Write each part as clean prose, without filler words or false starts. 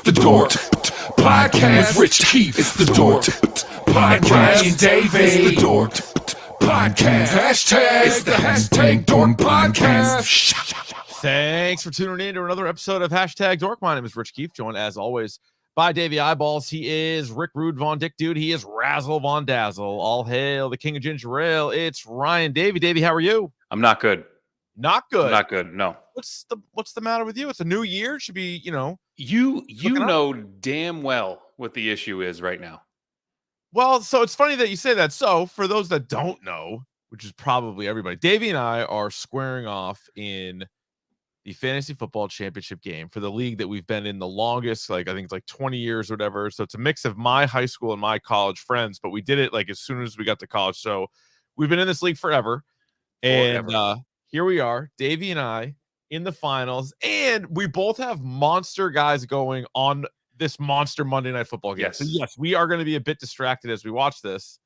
the DORK podcast with Rich Keefe. It's the DORK podcast. Keefe Davey. It's the DORK podcast. Hashtag. It's the hashtag DORK podcast. Thanks for tuning in to another episode of Hashtag Dork. My name is Rich Keefe, joined as always by Davey Eyeballs. He is Rick Rude Von Dick Dude. He is Razzle Von Dazzle. All hail the king of ginger ale. It's Ryan Davey. Davey, how are you? I'm not good. Not good. Not good. No. What's the matter with you? It's a new year. It should be, You know damn well what the issue is right now. Well, so it's funny that you say that. So for those that don't know, which is probably everybody, Davey and I are squaring off in the fantasy football championship game for the league that we've been in the longest, I think it's like 20 years or whatever. So it's a mix of my high school and my college friends, but we did it like as soon as we got to college. So we've been in this league forever. And here we are, Davey and I in the finals, and we both have monster guys going on this monster Monday Night Football game. Yes. So yes, we are going to be a bit distracted as we watch this.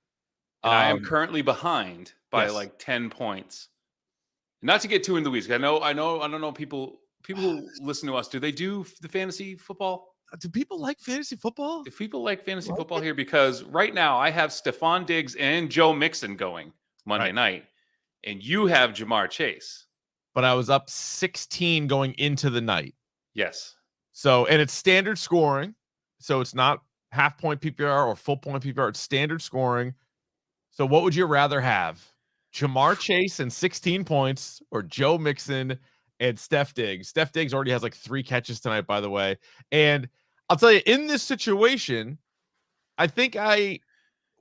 And I am currently behind by like 10 points. Not to get too into the weeds. I don't know people who listen to us. Do they do the fantasy football? Do people like fantasy football? Do people like fantasy football here? Because right now I have Stephon Diggs and Joe Mixon going Monday night, and you have Jamar Chase. But I was up 16 going into the night. Yes. So, and it's standard scoring. So it's not half point PPR or full point PPR. It's standard scoring. So what would you rather have? Jamar Chase and 16 points or Joe Mixon and Steph Diggs? Steph Diggs already has like 3 catches tonight, by the way. And I'll tell you, in this situation, I think I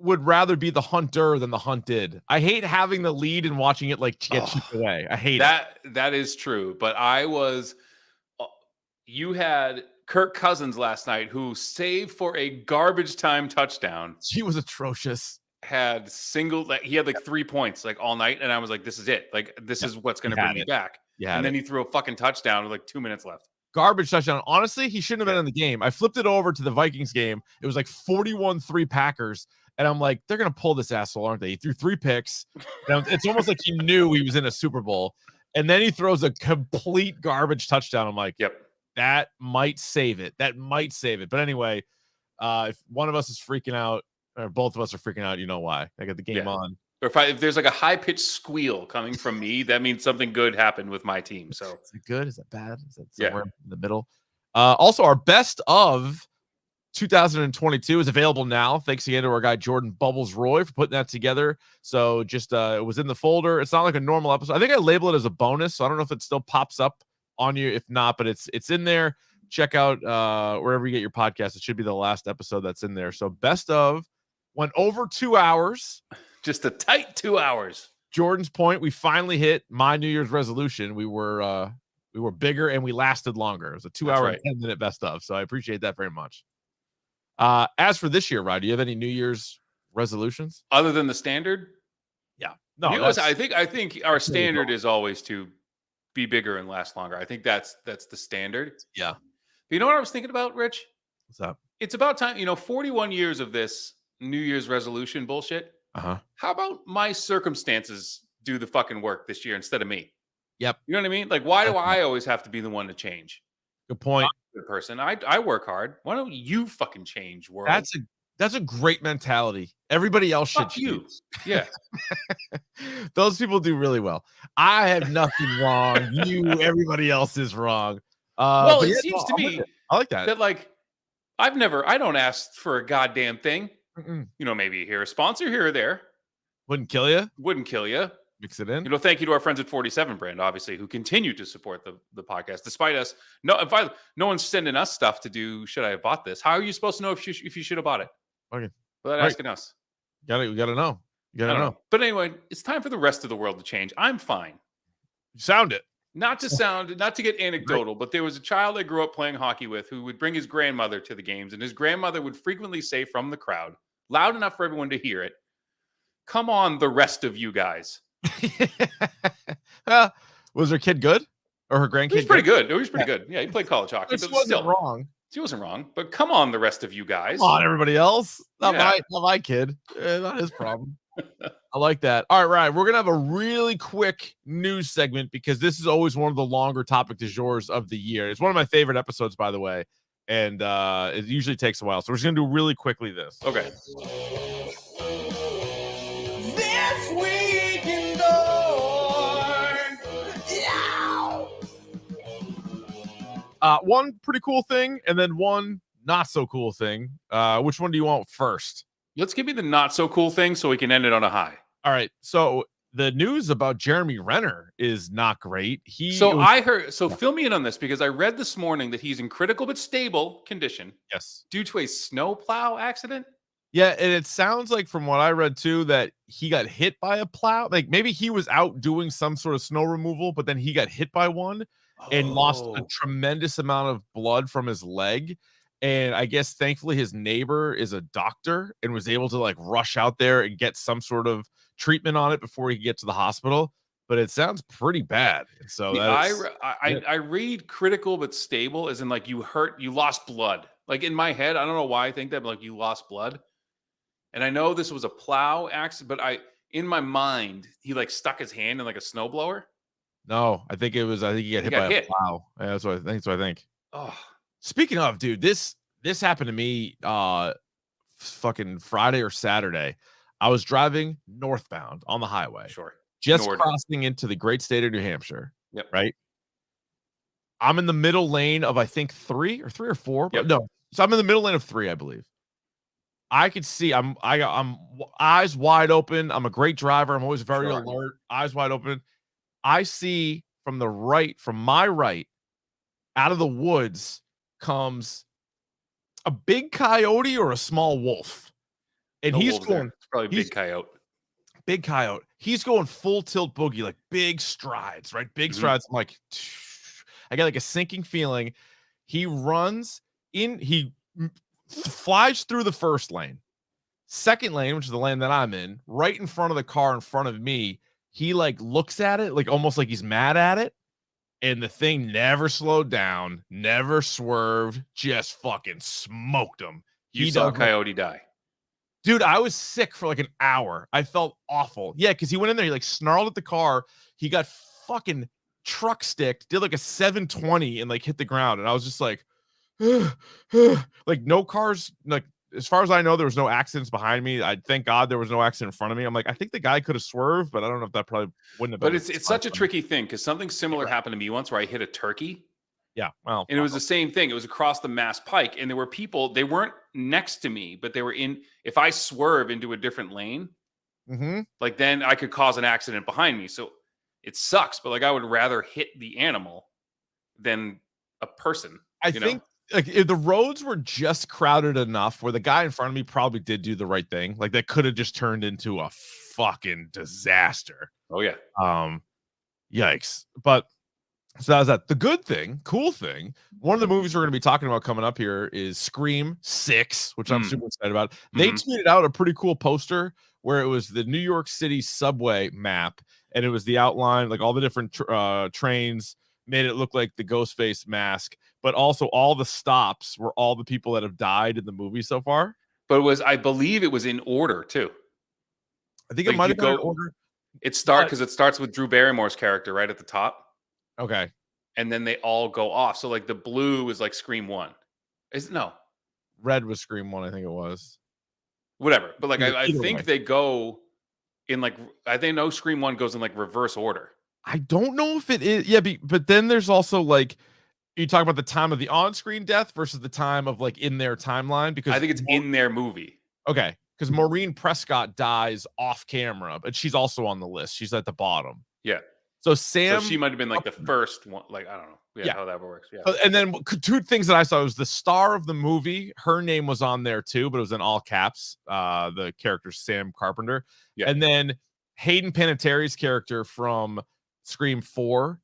would rather be the hunter than the hunted. I hate having the lead and watching it like get chipped away. I hate that. That is true. But you had Kirk Cousins last night, who saved for a garbage time touchdown. He was atrocious. He had like 3 points like all night, and I was like, this is it. Like, this is what's going to bring me back. Yeah. And then he threw a fucking touchdown with like 2 minutes left. Garbage touchdown. Honestly, he shouldn't have been in the game. I flipped it over to the Vikings game. It was like 41-3 Packers. And I'm like, they're going to pull this asshole, aren't they? He threw 3 picks. It's almost like he knew he was in a Super Bowl. And then he throws a complete garbage touchdown. I'm like, yep, that might save it. That might save it. But anyway, if one of us is freaking out, or both of us are freaking out, you know why. I got the game on. Or if there's like a high-pitched squeal coming from me, that means something good happened with my team. So is it good? Is it bad? Is it somewhere in the middle? Also, our best of 2022 is available now. Thanks again to our guy Jordan Bubbles Roy for putting that together. So just it was in the folder. It's not like a normal episode. I think I label it as a bonus, so I don't know if it still pops up on you. If not, but it's in there. Check out wherever you get your podcast. It should be the last episode that's in there. So best of went over 2 hours. Just a tight 2 hours. Jordan's point, we finally hit my New Year's resolution. We were bigger and we lasted longer. It was a 2 hour and 10-minute best of. So I appreciate that very much. As for this year, Ryan, do you have any New Year's resolutions other than the standard? Yeah, no. I think our standard is always to be bigger and last longer. I think that's the standard. Yeah. But you know what I was thinking about, Rich? What's up? It's about time. 41 years of this New Year's resolution bullshit. How about my circumstances do the fucking work this year instead of me? Yep. You know what I mean? Like, why do I always have to be the one to change? Good point. I'm a good person. I work hard. Why don't you fucking change, world? That's a great mentality. Everybody else should choose. Yeah. Those people do really well. I have nothing wrong. Everybody else is wrong. Well, it seems to me I like that. That like I don't ask for a goddamn thing. Maybe here a sponsor here or there. Wouldn't kill you. Mix it in. Thank you to our friends at 47 Brand, obviously, who continue to support the podcast despite us. No one's sending us stuff to do. Should I have bought this? How are you supposed to know if you should have bought it? Okay. Without asking us. You gotta know. You gotta know. But anyway, it's time for the rest of the world to change. I'm fine. You sound it. Not to get anecdotal, but there was a child I grew up playing hockey with who would bring his grandmother to the games, and his grandmother would frequently say from the crowd, loud enough for everyone to hear it, "Come on, the rest of you guys." Was her kid good? Or her grandkid? He was pretty good. He was pretty good. Yeah, he played college hockey. She wasn't wrong. She wasn't wrong. But come on, the rest of you guys. Come on, everybody else. Not my kid. Not his problem. I like that. All right, Ryan, we're going to have a really quick news segment because this is always one of the longer topic du jours of the year. It's one of my favorite episodes, by the way. and it usually takes a while. So we're just gonna do really quickly this. Okay. This week in DORK. One pretty cool thing, and then one not so cool thing. Which one do you want first? Let's give me the not so cool thing so we can end it on a high. All right. So the news about Jeremy Renner is not great. I heard. So fill me in on this because I read this morning that he's in critical but stable condition. Yes. Due to a snowplow accident. Yeah, and it sounds like from what I read too that he got hit by a plow. Like maybe he was out doing some sort of snow removal, but then he got hit by one and lost a tremendous amount of blood from his leg. And I guess thankfully his neighbor is a doctor and was able to like rush out there and get some sort of treatment on it before he could get to the hospital. But it sounds pretty bad. And so I read critical but stable as in like you lost blood. Like in my head, I don't know why I think that, but like you lost blood. And I know this was a plow accident, but in my mind, he like stuck his hand in like a snowblower. No, I think he got hit by a plow. Yeah, that's what I think. Oh, speaking of, dude, this happened to me fucking Friday or Saturday. I was driving northbound on the highway. Sure. Just crossing into the great state of New Hampshire. Yep. Right. I'm in the middle lane of I think three or four. Yep. No. So I'm in the middle lane of 3, I believe. I could see I'm eyes wide open. I'm a great driver. I'm always very alert, eyes wide open. I see from my right, out of the woods comes a big coyote or a small wolf. And he's going probably big coyote. Big coyote. He's going full tilt boogie, like big strides, right? Big strides. I'm like, I got like a sinking feeling. He runs in, he flies through the first lane. Second lane, which is the lane that I'm in, right in front of the car in front of me, he like looks at it, like almost like he's mad at it. And the thing never slowed down, never swerved, just fucking smoked him. You saw a coyote die. Dude, I was sick for like an hour. I felt awful. Yeah, because he went in there, he like snarled at the car. He got fucking truck sticked, did like a 720 and like hit the ground. And I was just like, like no cars, like as far as I know, there was no accidents behind me. I thank God there was no accident in front of me. I'm like, I think the guy could have swerved, but I don't know if that probably wouldn't have been. But it's such a tricky thing because something similar happened to me once where I hit a turkey. Yeah, well, and it was the same thing. It was across the Mass Pike, and there were people. They weren't next to me, but they were in. If I swerve into a different lane, like then I could cause an accident behind me. So it sucks, but like I would rather hit the animal than a person. I think like if the roads were just crowded enough where the guy in front of me probably did do the right thing. Like that could have just turned into a fucking disaster. Oh yeah. Yikes. But so that was that. The good thing, cool thing, one of the movies we're going to be talking about coming up here is Scream 6, which I'm super excited about. They tweeted out a pretty cool poster where it was the New York City subway map, and it was the outline, like all the different trains, made it look like the Ghostface mask, but also all the stops were all the people that have died in the movie so far. But I believe it was in order too. I think it might have been in order. It starts with Drew Barrymore's character right at the top. Okay. And then they all go off. So like the blue is like Scream 1. Red was Scream 1, I think it was. Whatever. But like I think they go in like I think Scream 1 goes in like reverse order. I don't know if it is. Yeah, but then there's also like you talk about the time of the on-screen death versus the time of like in their timeline, because I think it's in their movie. Okay. Because Maureen Prescott dies off camera, but she's also on the list. She's at the bottom. Yeah. So she might have been like the first one. Like, I don't know. How that works. Yeah. And then 2 things that I saw was the star of the movie. Her name was on there too, but it was in all caps. The character Sam Carpenter. Yeah. And then Hayden Panettiere's character from Scream 4.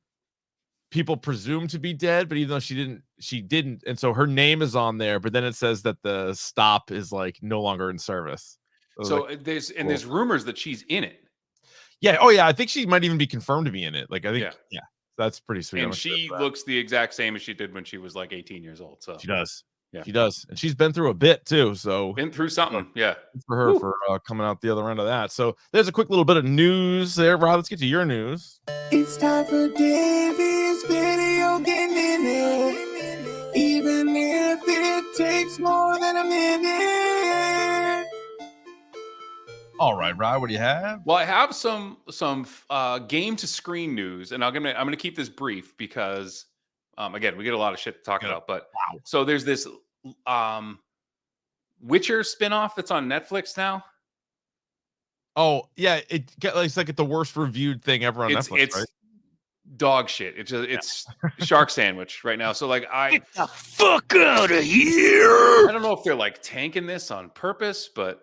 People presume to be dead, but even though she didn't. And so her name is on there, but then it says that the stop is like no longer in service. So like, there's rumors that she's in it. Yeah. Oh, yeah. I think she might even be confirmed to be in it. Like, I think, yeah, that's pretty sweet. And she looks the exact same as she did when she was like 18 years old. So she does. Yeah, she does. And she's been through a bit too. So been through something. Yeah. For her for coming out the other end of that. So there's a quick little bit of news there, Rob. Let's get to your news. It's time for Davy's video game minute. Even if a minute. All right, Ryan, what do you have? Well, I have some game to screen news, and I'm gonna keep this brief because again, we get a lot of shit to talk about. But Wow. so there's this Witcher spinoff that's on Netflix now. Oh yeah, it's like the worst reviewed thing ever on Netflix. It's right? dog shit. It's shark sandwich right now. So like Get the fuck out of here. I don't know if they're like tanking this on purpose, but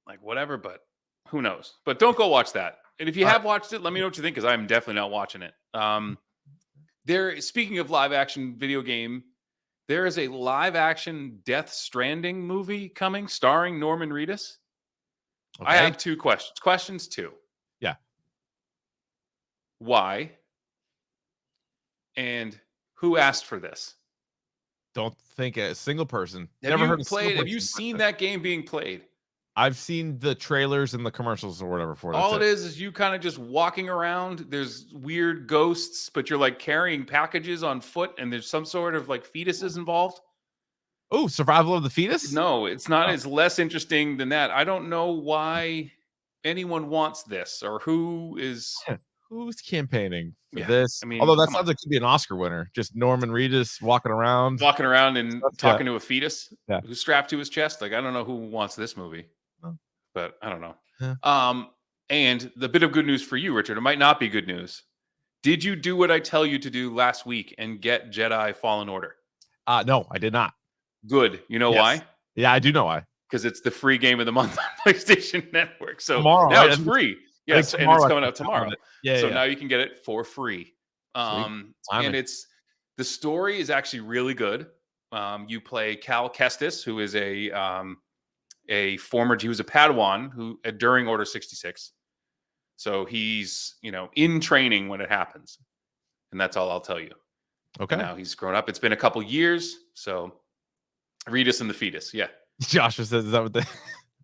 like whatever. But who knows? But don't go watch that. And if you have watched it, let me know what you think because I'm definitely not watching it. Speaking of live action video game, there is a live action Death Stranding movie coming starring Norman Reedus. Okay. I have two questions. Questions 2. Yeah. Why? And who asked for this? Don't think a single person. Have you seen that game being played? I've seen the trailers and the commercials or whatever for it. All it is you kind of just walking around. There's weird ghosts, but you're like carrying packages on foot, and there's some sort of like fetuses involved. Oh, survival of the fetus? No, it's not. It's less interesting than that. I don't know why anyone wants this or who is. Who's campaigning for Yeah, this? I mean, Although that come sounds on. like it could be an Oscar winner. Just Norman Reedus walking around. And talking to a fetus who's strapped to his chest. Like, I don't know who wants this movie, but I don't know. Yeah. And the bit of good news for you, Richard, it might not be good news. Did you do what I tell you to do last week and get Jedi Fallen Order? No, I did not. Good. You know why? Yeah, I do know why. Because it's the free game of the month on PlayStation Network. So Tomorrow, now right? it's free. Yes, and it's coming out tomorrow. Yeah. So now you can get it for free. And the story is actually really good. You play Cal Kestis, who is he was a Padawan who during Order 66. So he's, in training when it happens. And that's all I'll tell you. Okay. And now he's grown up. It's been a couple years. So Reedus and the fetus. Yeah. Joshua says, is that what the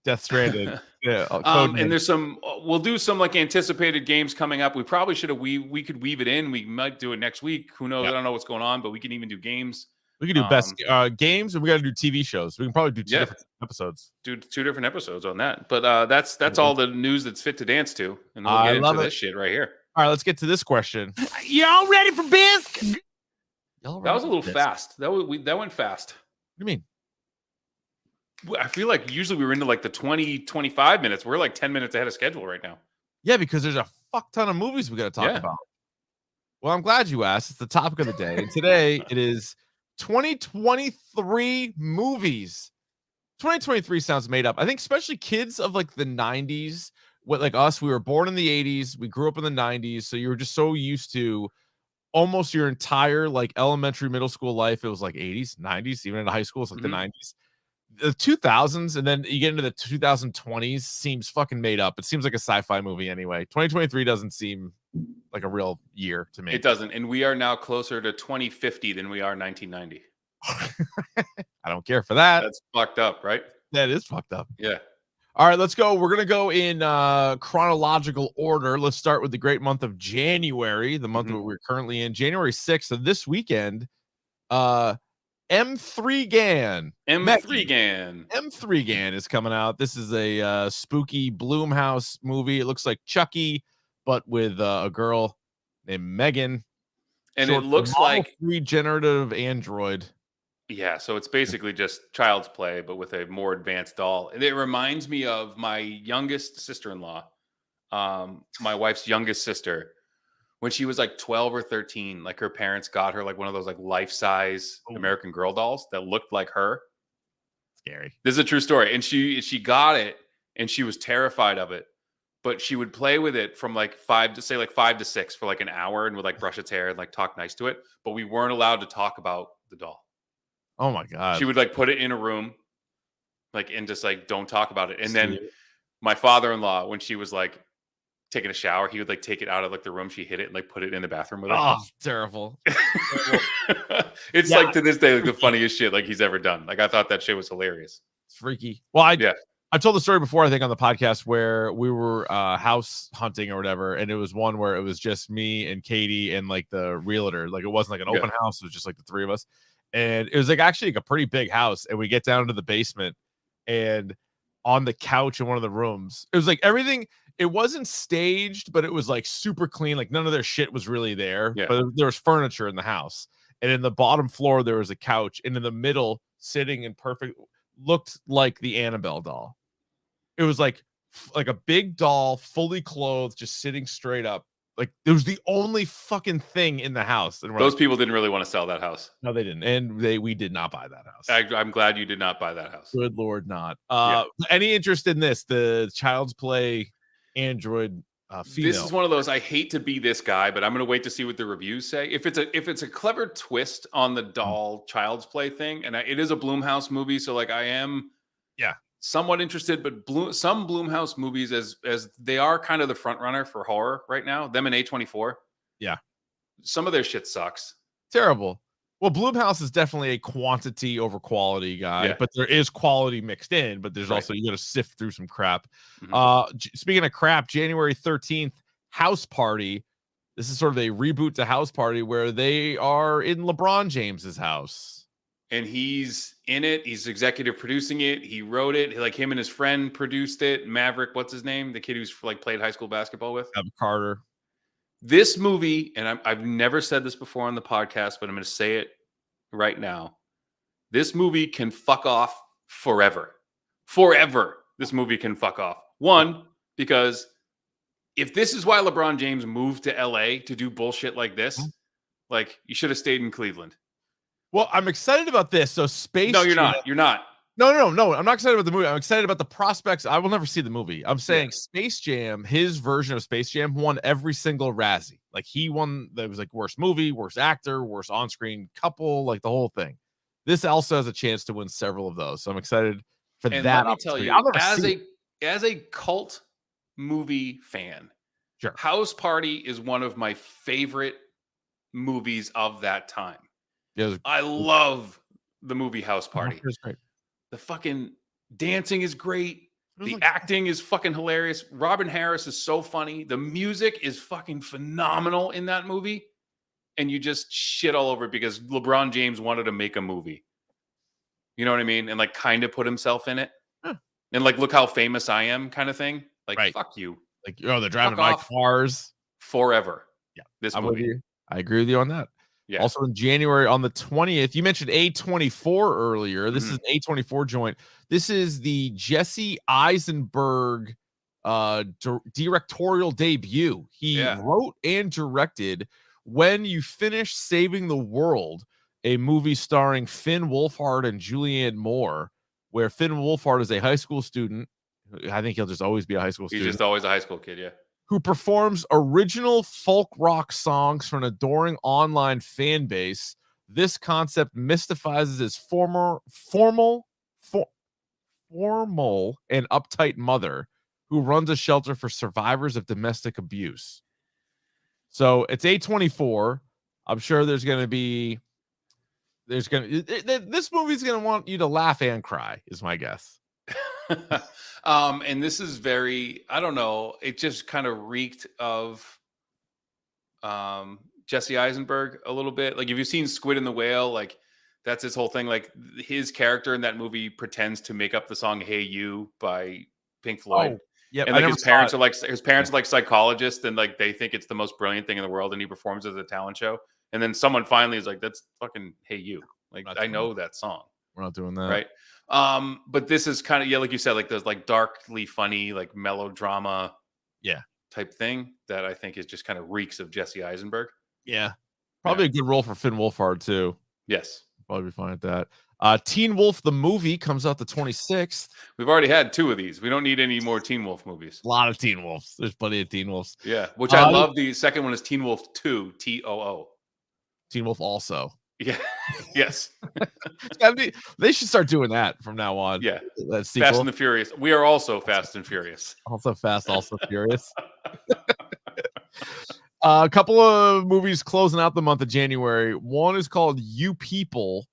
Death Stranded? Yeah. And there's we'll do some like anticipated games coming up. We probably should have, we could weave it in. We might do it next week. Who knows? I don't know what's going on, but we can even do games. We can do best games, and we got to do TV shows. We can probably do two different episodes. Do 2 different episodes on that. But that's all the news that's fit to dance to. And then we'll get into this shit right here. All right, let's get to this question. Y'all ready for bisque? That was a little fast. That went fast. What do you mean? I feel like usually we were into like the 20, 25 minutes. We're like 10 minutes ahead of schedule right now. Yeah, because there's a fuck ton of movies we got to talk about. Well, I'm glad you asked. It's the topic of the day. And today it is 2023 movies. 2023 sounds made up. I think especially kids of like the 90s, like us, we were born in the 80s. We grew up in the 90s. So you were just so used to almost your entire like elementary, middle school life. It was like 80s, 90s, even in high school, it's like the 90s. The 2000s, and then you get into the 2020s seems fucking made up. It seems like a sci-fi movie anyway. 2023 doesn't seem like a real year to me. It doesn't. And we are now closer to 2050 than we are 1990. I don't care for that. That's fucked up, right? That is fucked up. Yeah. All right, let's go. We're going to go in chronological order. Let's start with the great month of January, the month that we're currently in. January 6th. So this weekend, M3 GAN. M3 GAN is coming out. This is a spooky Blumhouse movie. It looks like Chucky, but with a girl named Megan. And it looks like regenerative android. Yeah, so it's basically just child's play, but with a more advanced doll. And it reminds me of my youngest sister-in-law, my wife's youngest sister. When she was like 12 or 13, like her parents got her like one of those like life-size American Girl dolls that looked like her. Scary. This is a true story. And she got it and she was terrified of it. But she would play with it from like 5 to 6 for like an hour and would like brush its hair and like talk nice to it. But we weren't allowed to talk about the doll. Oh my God. She would like put it in a room like and just like don't talk about it. And then my father-in-law, when she was like taking a shower, he would like take it out of like the room she hid it and like put it in the bathroom with her. Oh, terrible. It's like to this day like the funniest shit like he's ever done. Like I thought that shit was hilarious. It's freaky. Well, I've told the story before, I think, on the podcast where we were house hunting or whatever, and it was one where it was just me and Katie and like the realtor. Like it wasn't like an open house; it was just like the three of us. and it was like actually like a pretty big house. And we get down to the basement, and on the couch in one of the rooms, it was like everything. It wasn't staged, but it was like super clean. Like none of their shit was really there, Yeah. but there was furniture in the house. And in the bottom floor, there was a couch, and in the middle, sitting in perfect, looked like the Annabelle doll. It was like a big doll, fully clothed, just sitting straight up. Like it was the only fucking thing in the house. And we're Those like, people didn't really want to sell that house. no, they didn't, and we did not buy that house. I'm glad you did not buy that house. Good Lord, not. Yeah. Any interest in this? The Child's Play Android female. This is one of those. I hate to be this guy, but I'm going to wait to see what the reviews say. If it's a clever twist on the doll Child's Play thing, and it is a Blumhouse movie, so like I am, somewhat interested. But some Blumhouse movies, as they are kind of the front runner for horror right now, them and A24. Yeah, some of their shit sucks. Terrible. Well, Blumhouse is definitely a quantity over quality guy, but there is quality mixed in, but there's also, you got to sift through some crap. Speaking of crap, January 13th, House Party. This is sort of a reboot to House Party where they are in LeBron James's house. And he's in it. He's executive producing it. He wrote it. Like him and his friend produced it. Maverick, what's his name? The kid who's like played high school basketball with? Carter. This movie, and I've never said this before on the podcast, but I'm going to say it right now. This movie can fuck off forever. Forever. This movie can fuck off. One, because if this is why LeBron James moved to LA to do bullshit like this, like you should have stayed in Cleveland. Well, I'm excited about this. So Space No, you're Jam- not. You're not. No. I'm not excited about the movie. I'm excited about the prospects. I will never see the movie. I'm saying Space Jam, his version of Space Jam, won every single Razzie. Like he won, that was like worst movie, worst actor, worst on-screen couple, like the whole thing. This also has a chance to win several of those. So I'm excited for And that. let me tell you, as a cult movie fan, House Party is one of my favorite movies of that time. I love the movie House Party. It's great. The fucking dancing is great. The acting is fucking hilarious. Robin Harris is so funny. The music is fucking phenomenal in that movie. And you just shit all over it because LeBron James wanted to make a movie. You know what I mean? And like kind of put himself in it. And like, look how famous I am kind of thing. Like, fuck you. Like, they're driving my cars. Forever. Yeah. This I'm movie. with you. I agree with you on that. Yeah. Also in January on the 20th, you mentioned A24 earlier. This is an A24 joint. This is the Jesse Eisenberg directorial debut. He wrote and directed When You Finish Saving the World, a movie starring Finn Wolfhard and Julianne Moore, where Finn Wolfhard is a high school student. I think he'll just always be a high school student. He's just always a high school kid, who performs original folk rock songs for an adoring online fan base. This concept mystifies his formal and uptight mother, who runs a shelter for survivors of domestic abuse. So it's A24. I'm sure this movie's going to want you to laugh and cry, is my guess. And this is very, I don't know, it just kind of reeked of Jesse Eisenberg a little bit. Like if you've seen Squid and the Whale, like that's his whole thing. Like his character in that movie pretends to make up the song Hey You by Pink Floyd. And like his parents are like psychologists, and like they think it's the most brilliant thing in the world, and he performs as a talent show. And then someone finally is like, that's fucking Hey You. Like I know that song. We're not doing that. Right. But this is kind of, like you said, like there's like darkly funny, like melodrama type thing that I think is just kind of reeks of Jesse Eisenberg. Yeah. Probably a good role for Finn Wolfhard too. Yes. Probably be fine at that. Teen Wolf, the movie, comes out the 26th. We've already had 2 of these. We don't need any more Teen Wolf movies. A lot of Teen Wolves. There's plenty of Teen Wolves. Yeah. Which I love. The second one is Teen Wolf 2, TOO. Teen Wolf also. Yeah. Yes. It's gotta be, they should start doing that from now on. Yeah. Fast and the Furious. We are also Fast and Furious. Also fast, also furious. A couple of movies closing out the month of January. One is called You People,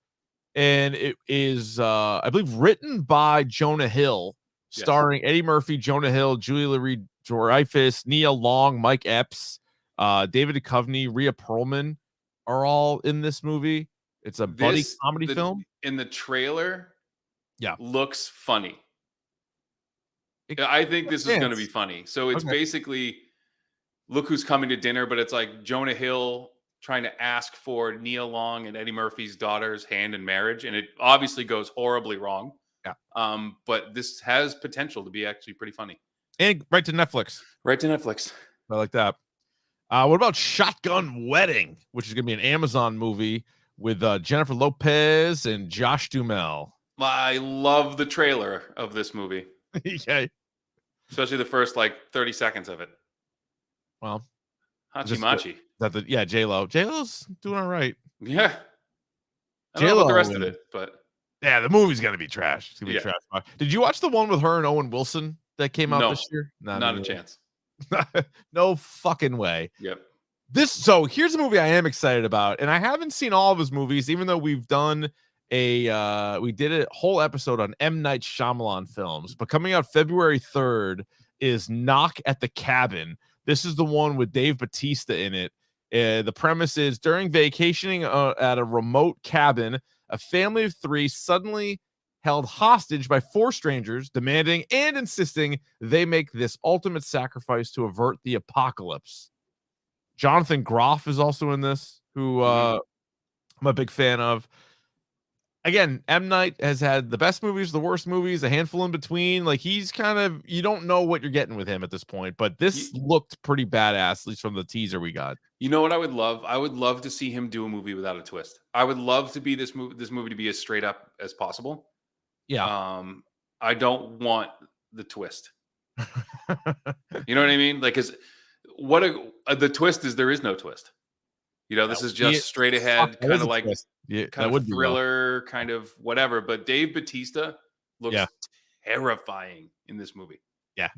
and it is, I believe, written by Jonah Hill, starring Eddie Murphy, Jonah Hill, Julia Louis-Dreyfus, Nia Long, Mike Epps, David Duchovny, Rhea Perlman are all in this movie. It's a buddy comedy the film. in the trailer. Yeah. Looks funny. It- I think this is going to be Chance. funny. So it's Okay. basically look who's coming to dinner, but it's like Jonah Hill trying to ask for Nia Long and Eddie Murphy's daughter's hand in marriage, and it obviously goes horribly wrong. Yeah. But this has potential to be actually pretty funny. And right to Netflix. Right to Netflix. I like that. What about Shotgun Wedding, which is going to be an Amazon movie with Jennifer Lopez and Josh Duhamel? I love the trailer of this movie, Yeah. especially the first like 30 seconds of it. Well, Hachi Machi. Yeah, J-Lo. J-Lo's doing all right. Yeah. I don't know about the rest of it, but yeah, the movie's gonna be trash. It's gonna be Yeah. trash. Did you watch the one with her and Owen Wilson that came out No. this year? not a chance. No fucking way. Yep. So here's a movie I am excited about, and I haven't seen all of his movies, even though we've done we did a whole episode on M. Night Shyamalan films. But coming out February 3rd is Knock at the Cabin. This is the one with Dave Bautista in it. The premise is during vacationing at a remote cabin, a family of 3 suddenly held hostage by 4 strangers, demanding and insisting they make this ultimate sacrifice to avert the apocalypse. Jonathan Groff is also in this, who I'm a big fan of. Again, M. Night has had the best movies, the worst movies, a handful in between. Like, he's kind of, you don't know what you're getting with him at this point, but this looked pretty badass, at least from the teaser we got. You know what I would love? I would love to see him do a movie without a twist. I would love to be this movie to be as straight up as possible. Yeah. I don't want the twist. You know what I mean? Like, the twist is there is no twist. You know, this is just straight ahead, kind of like kind of thriller, kind of whatever. But Dave Bautista looks terrifying in this movie. Yeah,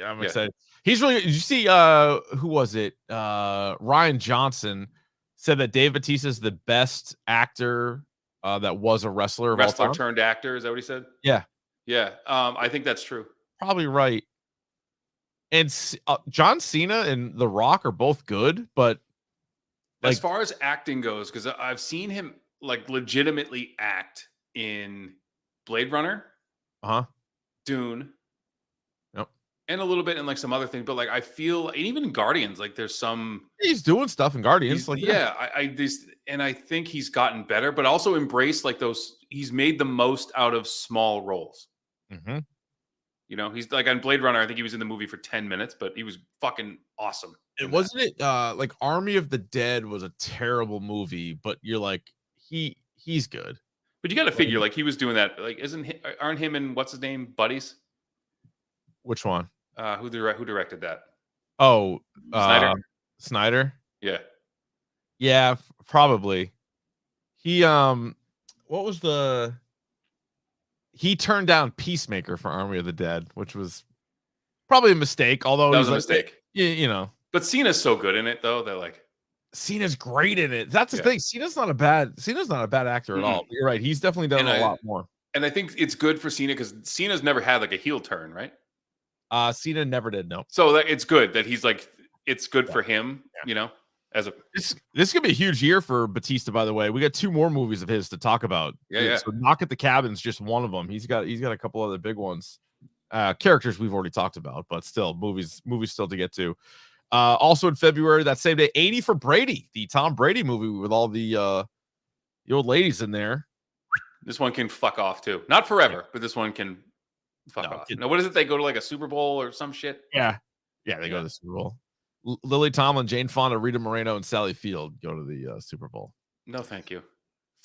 I'm excited. He's really. Did you see? Who was it? Ryan Johnson said that Dave Bautista is the best actor that was a wrestler. Wrestler turned actor. Is that what he said? Yeah. Yeah. I think that's true. Probably right. And John Cena and The Rock are both good, but as far as acting goes, because I've seen him like legitimately act in Blade Runner, Dune, and a little bit in like some other things. But like I feel, and even in Guardians, like there's some he's doing stuff in Guardians. I think he's gotten better, but also embraced like those. He's made the most out of small roles. Mm-hmm. You know, he's like on Blade Runner. I think he was in the movie for 10 minutes, but he was fucking awesome. Wasn't it like Army of the Dead was a terrible movie, but you're like, he's good. But you got to figure like he was doing that. Like, aren't him and what's his name buddies? Which one? Who directed that? Oh, Snyder. Yeah, probably. He what was he turned down Peacemaker for Army of the Dead, which was probably a mistake. Although that was a mistake. You know. But Cena's so good in it, though. That like Cena's great in it. That's the thing. Cena's not a bad actor at all. But you're right. He's definitely done a lot more. And I think it's good for Cena because Cena's never had like a heel turn, right? Cena never did. No. So it's good that he's like. It's good for him, you know. This is gonna be a huge year for Bautista. By the way, we got 2 more movies of his to talk about. Yeah. So Knock at the Cabin's just one of them. He's got a couple other big ones. Characters we've already talked about, but still movies still to get to. Also in February, that same day, 80 for Brady, the Tom Brady movie with all the old ladies in there. This one can fuck off too. Not forever, but this one can fuck off. Now, what is it? They go to like a Super Bowl or some shit? Yeah, they go to the Super Bowl. Lily Tomlin, Jane Fonda, Rita Moreno, and Sally Field go to the Super Bowl. No, thank you.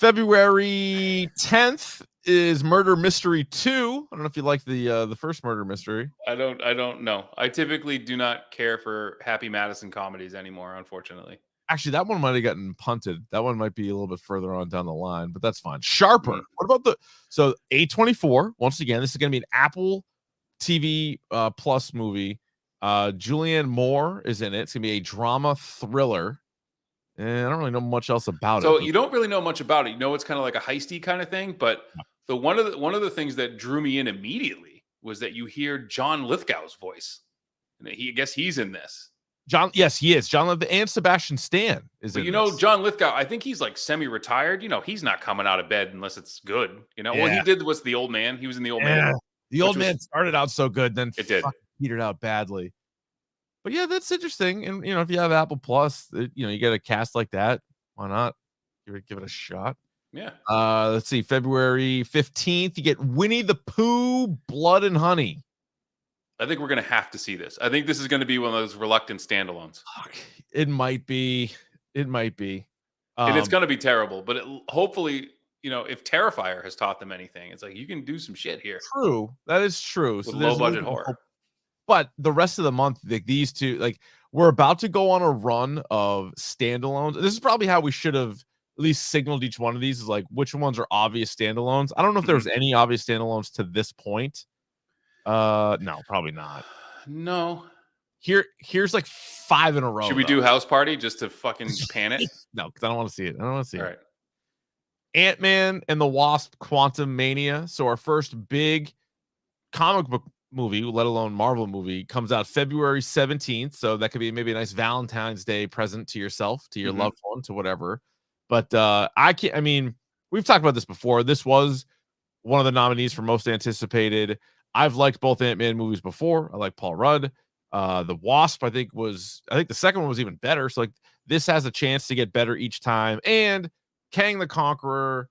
February 10th is Murder Mystery 2. I don't know if you like the first Murder Mystery. I don't know. I typically do not care for Happy Madison comedies anymore, unfortunately. Actually, that one might have gotten punted. That one might be a little bit further on down the line, but that's fine. Sharper. What about so A24? Once again, this is going to be an Apple TV Plus movie. Julianne Moore is in it. It's going to be a drama thriller. And I don't really know much else about it. So you don't really know much about it. You know, it's kind of like a heisty kind of thing. But one of the things that drew me in immediately was that you hear John Lithgow's voice. And I guess he's in this. Yes, he is. John Lithgow and Sebastian Stan is But in you know, this. John Lithgow, I think he's like semi-retired. You know, he's not coming out of bed unless it's good. You know, well, he Yeah. was The Old Man. He was in The Old Yeah. Man. The which Old Man started out so good, then It did. fucking petered out badly. But yeah, that's interesting. And you know, if you have Apple Plus, you know, you get a cast like that. Why not? Give it a shot. Yeah. Let's see, February 15th, you get Winnie the Pooh, Blood and Honey. I think we're going to have to see this. I think this is going to be one of those reluctant standalones. Fuck, it might be. It might be. And it's going to be terrible, but hopefully, you know, if Terrifier has taught them anything, it's like you can do some shit here. True. That is true. With So low budget horror. But the rest of the month, like these two, like we're about to go on a run of standalones. This is probably how we should have at least signaled each one of these, is like which ones are obvious standalones. I don't know if there was any obvious standalones to this point. No, probably not. No. Here's like 5 in a row. Should we do House Party just to fucking pan it? No, because I don't want to see it. I don't want to see All it. right. Ant-Man and the Wasp: Quantum Mania. So our first big comic book movie, let alone Marvel movie, comes out February 17th. So that could be maybe a nice Valentine's Day present to yourself, to your loved one, to whatever. But I mean, we've talked about this before. This was one of the nominees for most anticipated. I've liked both Ant-Man movies before. I like Paul Rudd. The Wasp, I think the second one was even better. So like this has a chance to get better each time. And Kang the Conqueror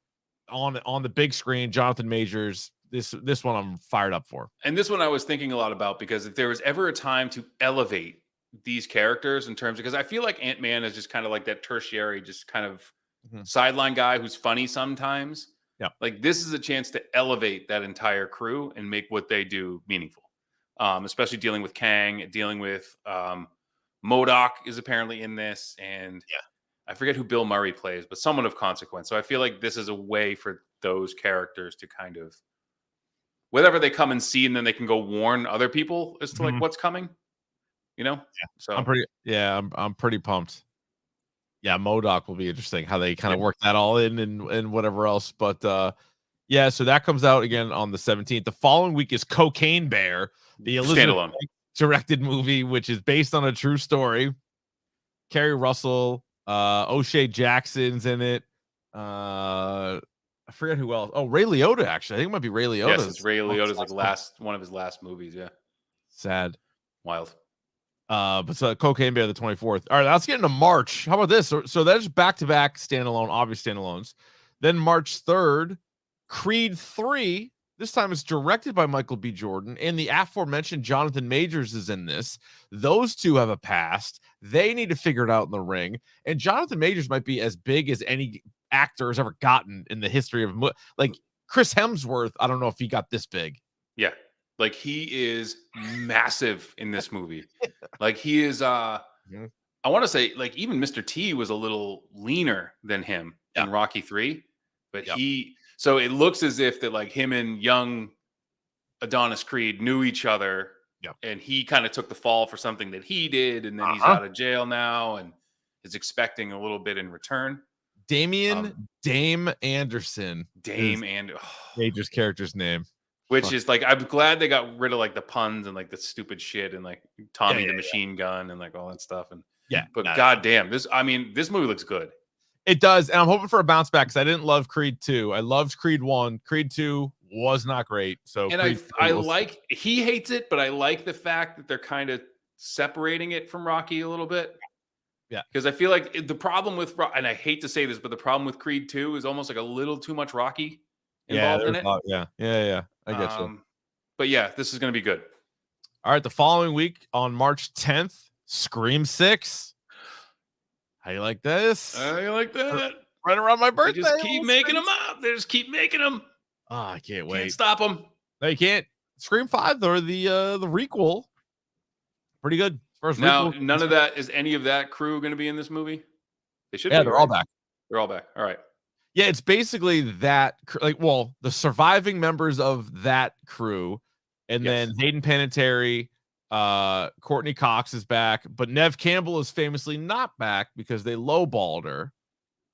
on the big screen, Jonathan Majors. This one I'm fired up for. And this one I was thinking a lot about, because if there was ever a time to elevate these characters in terms of, because I feel like Ant-Man is just kind of like that tertiary, just kind of sideline guy who's funny sometimes. Yeah. Like this is a chance to elevate that entire crew and make what they do meaningful. Especially dealing with Kang, dealing with MODOK is apparently in this. And I forget who Bill Murray plays, but someone of consequence. So I feel like this is a way for those characters to kind of, whatever they come and see, and then they can go warn other people as to like what's coming, you know? Yeah. So I'm pretty pumped. Yeah, MODOK will be interesting how they kind of work that all in and whatever else. But yeah, so that comes out again on the 17th. The following week is Cocaine Bear, the Elizabeth standalone directed movie, which is based on a true story. Kerry Russell, O'Shea Jackson's in it. I forget who else. Oh, Ray Liotta, actually. I think it might be Ray Liotta. Yes, it's Ray Liotta's like one of his last movies. Yeah. Sad. Wild. But so Cocaine Bear the 24th. All right, let's get into March. How about this? So that's back-to-back standalone, obvious standalones. Then March 3rd, Creed 3. This time it's directed by Michael B. Jordan, and the aforementioned Jonathan Majors is in this. Those two have a past. They need to figure it out in the ring. And Jonathan Majors might be as big as any actor has ever gotten in the history of like Chris Hemsworth. I don't know if he got this big. Yeah. Like he is massive in this movie. Like he is I want to say like even Mr. T was a little leaner than him in Rocky 3, but so it looks as if that like him and young Adonis Creed knew each other, and he kind of took the fall for something that he did, and then he's out of jail now and is expecting a little bit in return. Dame Anderson. Major's character's name. Which is like, I'm glad they got rid of like the puns and like the stupid shit and like Tommy the Machine Gun and like all that stuff. And but goddamn, this movie looks good. It does, and I'm hoping for a bounce back because I didn't love Creed 2. I loved Creed 1. Creed 2 was not great. So and I like, he hates it, but I like the fact that they're kind of separating it from Rocky a little bit. Yeah, because I feel like the problem with, and I hate to say this, but the problem with Creed 2 is almost like a little too much Rocky involved in it. Yeah. I get you. But yeah, this is going to be good. All right, the following week on March 10th, Scream 6. How you like this? How you like that? Right around my birthday. They just keep making them up. They just keep making them. Oh, I can't wait. Can't stop them. No, you can't. Scream 5, or the requel. Pretty good. First now, requel. none of that, is any of that crew going to be in this movie? They should be. Yeah, they're all back. They're all back. All right. Yeah, it's basically that, like, well, the surviving members of that crew, and then Hayden Panettiere, Courtney Cox is back, but Neve Campbell is famously not back because they lowballed her,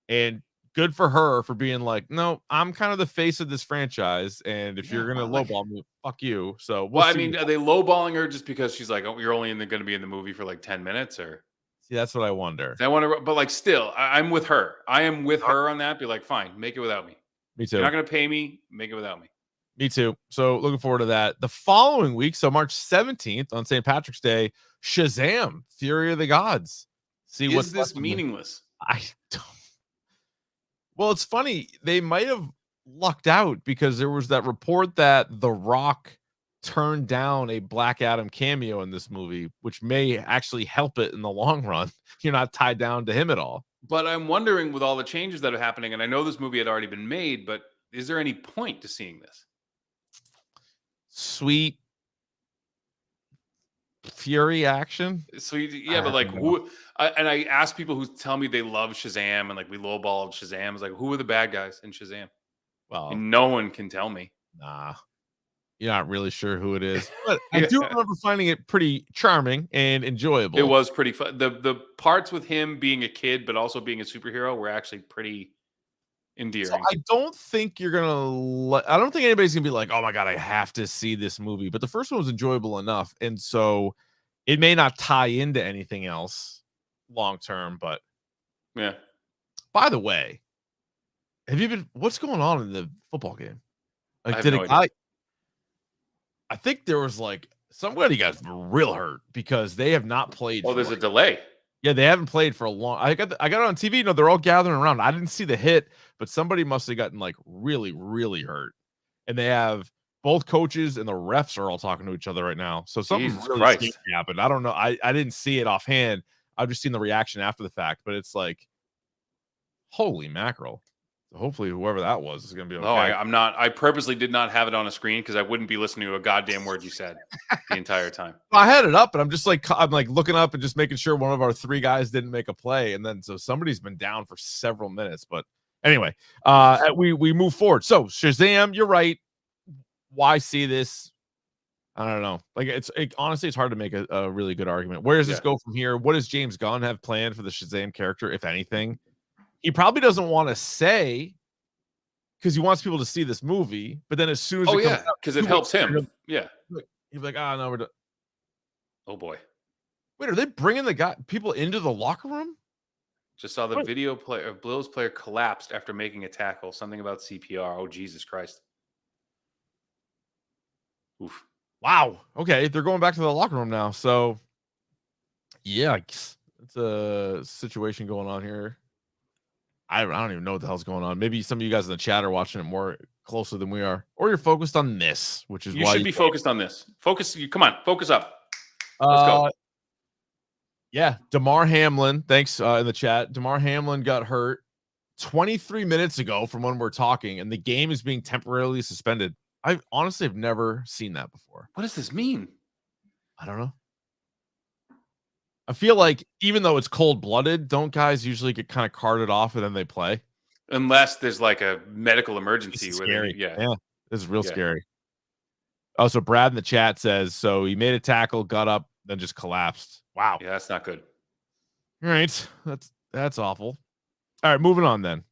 and good for her for being like, no, I'm kind of the face of this franchise, and if you're gonna lowball me, fuck you. So we'll I see. mean, are they lowballing her just because she's like, oh, you're only going to be in the movie for like 10 minutes, or? See, that's what I wonder. I want to, but like, still, I'm with her. I am with her on that. Be like, fine, make it without me. Me You're too. not going to pay me. Make it without me. Me too. So looking forward to that. The following week, so March 17th on St. Patrick's Day, Shazam! Fury of the Gods. See what's Is this meaningless? I don't. Well, it's funny. They might have lucked out because there was that report that The Rock turned down a Black Adam cameo in this movie, which may actually help it in the long run. You're not tied down to him at all. But I'm wondering, with all the changes that are happening, and I know this movie had already been made, but is there any point to seeing this? Sweet Fury action. So yeah, but like I ask people who tell me they love Shazam and like we lowballed Shazam. It's like, who are the bad guys in Shazam? Well, And no one can tell me. nah. You're not really sure who it is, but I do remember finding it pretty charming and enjoyable. It was pretty fun. The parts with him being a kid, but also being a superhero, were actually pretty endearing. So I don't think you're gonna. I don't think anybody's gonna be like, "Oh my god, I have to see this movie." But the first one was enjoyable enough, and so it may not tie into anything else long term. But yeah. By the way, have you been? What's going on in the football game? Like, I have did no a idea. guy? I think there was like somebody got real hurt because they have not played. Oh, there's a delay. Yeah, they haven't played for a long. I got it on TV. No, they're all gathering around. I didn't see the hit, but somebody must have gotten like really, really hurt. And they have both coaches and the refs are all talking to each other right now. So something really scary happened. I don't know. I didn't see it offhand. I've just seen the reaction after the fact, but it's like, holy mackerel. So hopefully whoever that was is going to be okay. No, I'm not. I purposely did not have it on a screen because I wouldn't be listening to a goddamn word you said the entire time. I had it up, and I'm like looking up and just making sure one of our three guys didn't make a play, and then so somebody's been down for several minutes. But anyway, we move forward. So Shazam, you're right. Why see this? I don't know. Like honestly, it's hard to make a really good argument. Where does this go from here? What does James Gunn have planned for the Shazam character, if anything? He probably doesn't want to say because he wants people to see this movie. But then as soon as because it helps him. Yeah, he's like, no, we're done. Oh boy. Wait, are they bringing people into the locker room? Just saw the video player of Bills player collapsed after making a tackle. Something about CPR. Oh, Jesus Christ. Oof. Wow. Okay, they're going back to the locker room now. So, yeah, it's a situation going on here. I don't even know what the hell's going on. Maybe some of you guys in the chat are watching it more closely than we are, or you're focused on this, which is you why should be focused on this. Focus. Come on, focus up. Let's go. Yeah, Damar Hamlin. Thanks in the chat. Damar Hamlin got hurt 23 minutes ago from when we're talking, and the game is being temporarily suspended. I honestly have never seen that before. What does this mean? I don't know. I feel like even though it's cold-blooded, don't guys usually get kind of carted off and then they play? Unless there's like a medical emergency. This is scary. Yeah, this is real scary. Oh, so Brad in the chat says, so he made a tackle, got up, then just collapsed. Wow. Yeah, that's not good. All right. That's awful. All right, moving on then.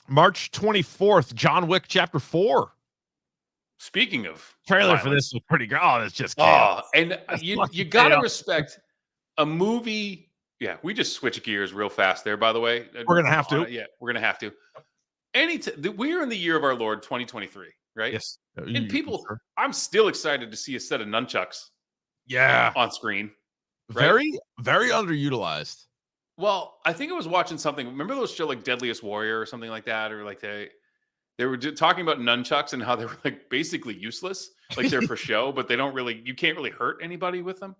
March 24th, John Wick Chapter 4. Speaking of trailer for this was pretty good. Oh, it's just chaos. And you gotta respect a movie. Yeah, we just switch gears real fast there, by the way. We're gonna have to. Yeah, we're gonna have to. We're in the year of our Lord 2023, right? Yes. And people, I'm still excited to see a set of nunchucks. Yeah. On screen. Right? Very, very underutilized. Well, I think I was watching something. Remember those show like Deadliest Warrior or something like that, or like they were talking about nunchucks and how they were like basically useless, like they're for show, but they don't really. You can't really hurt anybody with them.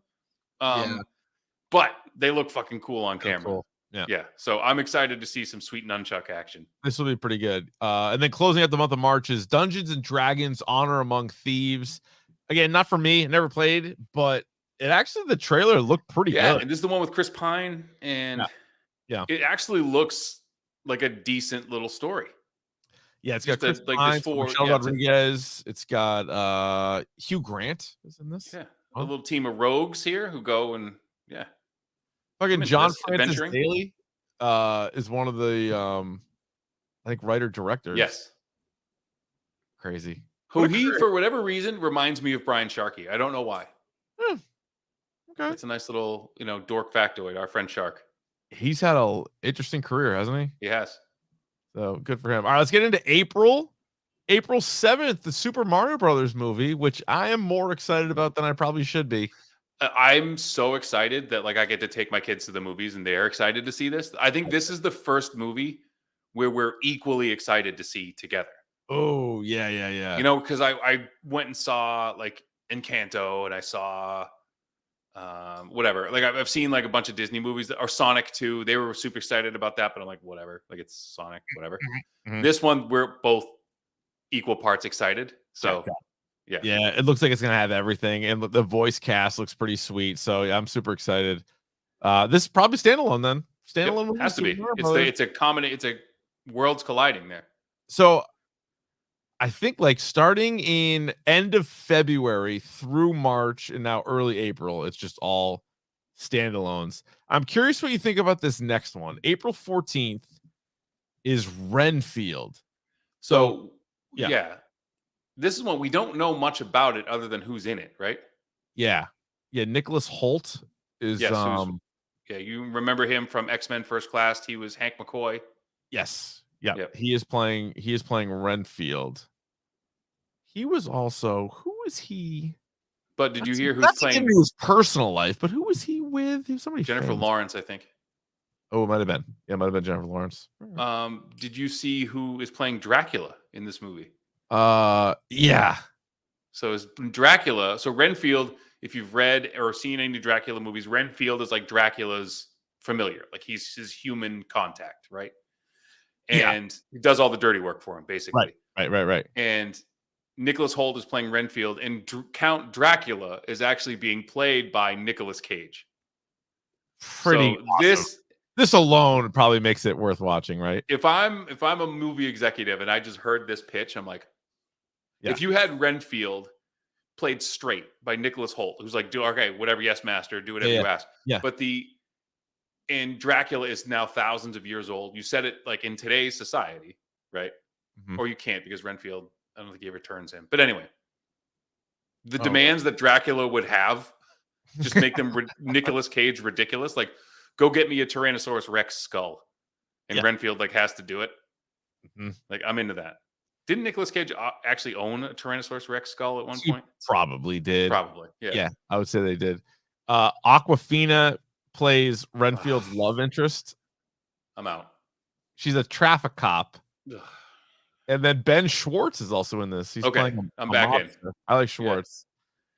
But they look fucking cool on camera. Cool. Yeah. So I'm excited to see some sweet nunchuck action. This will be pretty good. And then closing out the month of March is Dungeons and Dragons: Honor Among Thieves. Again, not for me. Never played, but it actually the trailer looked pretty good. And this is the one with Chris Pine, and it actually looks like a decent little story. Yeah, it's got Chris Pine, Michelle Rodriguez. It's got Hugh Grant is in this. Yeah, a little team of rogues here who go and fucking John Francis Daly is one of the I think writer director. Yes. Crazy. Who What a he, career. for whatever reason, reminds me of Brian Sharkey. I don't know why. Hmm, okay. That's a nice little, dork factoid. Our friend Shark. He's had a interesting career, hasn't he? He has. So good for him. All right, let's get into April. April 7th, the Super Mario Brothers movie, which I am more excited about than I probably should be. I'm so excited that I get to take my kids to the movies and they're excited to see this. I think this is the first movie where we're equally excited to see together. Oh, yeah. Because I went and saw Encanto and I saw whatever. I've seen a bunch of Disney movies or Sonic 2. They were super excited about that, but I'm like, whatever. It's Sonic, whatever. Mhm. This one, we're both equal parts excited. So yeah. It looks like it's gonna have everything, and the voice cast looks pretty sweet. So yeah, I'm super excited. This is probably standalone then. Standalone movie, Has to be. Super Mario Brothers. It's a comedy. It's a worlds colliding there. So I think starting in end of February through March and now early April, it's just all standalones. I'm curious what you think about this next one. April 14th is Renfield. So yeah. yeah. This is one we don't know much about it other than who's in it, right? Yeah. Nicholas Hoult is Yes, you remember him from X-Men First Class. He was Hank McCoy. Yes. Yeah. Yep. He is playing Renfield. He was also, who was he? But did you hear who's playing his personal life, but who was he with? He was somebody Jennifer famous. Lawrence, I think. Oh, it might have been. Yeah, it might have been Jennifer Lawrence. Did you see who is playing Dracula in this movie? Yeah. So is Dracula. So Renfield, if you've read or seen any Dracula movies, Renfield is like Dracula's familiar. He's his human contact, right? And he does all the dirty work for him, basically. Right. And Nicholas Hoult is playing Renfield, and Count Dracula is actually being played by Nicolas Cage. Pretty awesome. This alone probably makes it worth watching, right? If I'm a movie executive and I just heard this pitch, I'm like, if you had Renfield played straight by Nicholas Hoult, who's like, whatever, yes, master, do whatever you ask. Yeah. But and Dracula is now thousands of years old. You said it in today's society, right? Mhm. Or you can't because Renfield, I don't think he ever turns him. But anyway, the demands that Dracula would have just make them Nicolas Cage ridiculous. Go get me a Tyrannosaurus Rex skull. And Renfield has to do it. Mm-hmm. I'm into that. Didn't Nicolas Cage actually own a Tyrannosaurus Rex skull at one point? Probably did. Probably. Yeah. I would say they did. Awkwafina plays Renfield's love interest. I'm out. She's a traffic cop. Ugh. And then Ben Schwartz is also in this. He's playing I'm back monster. I like Schwartz.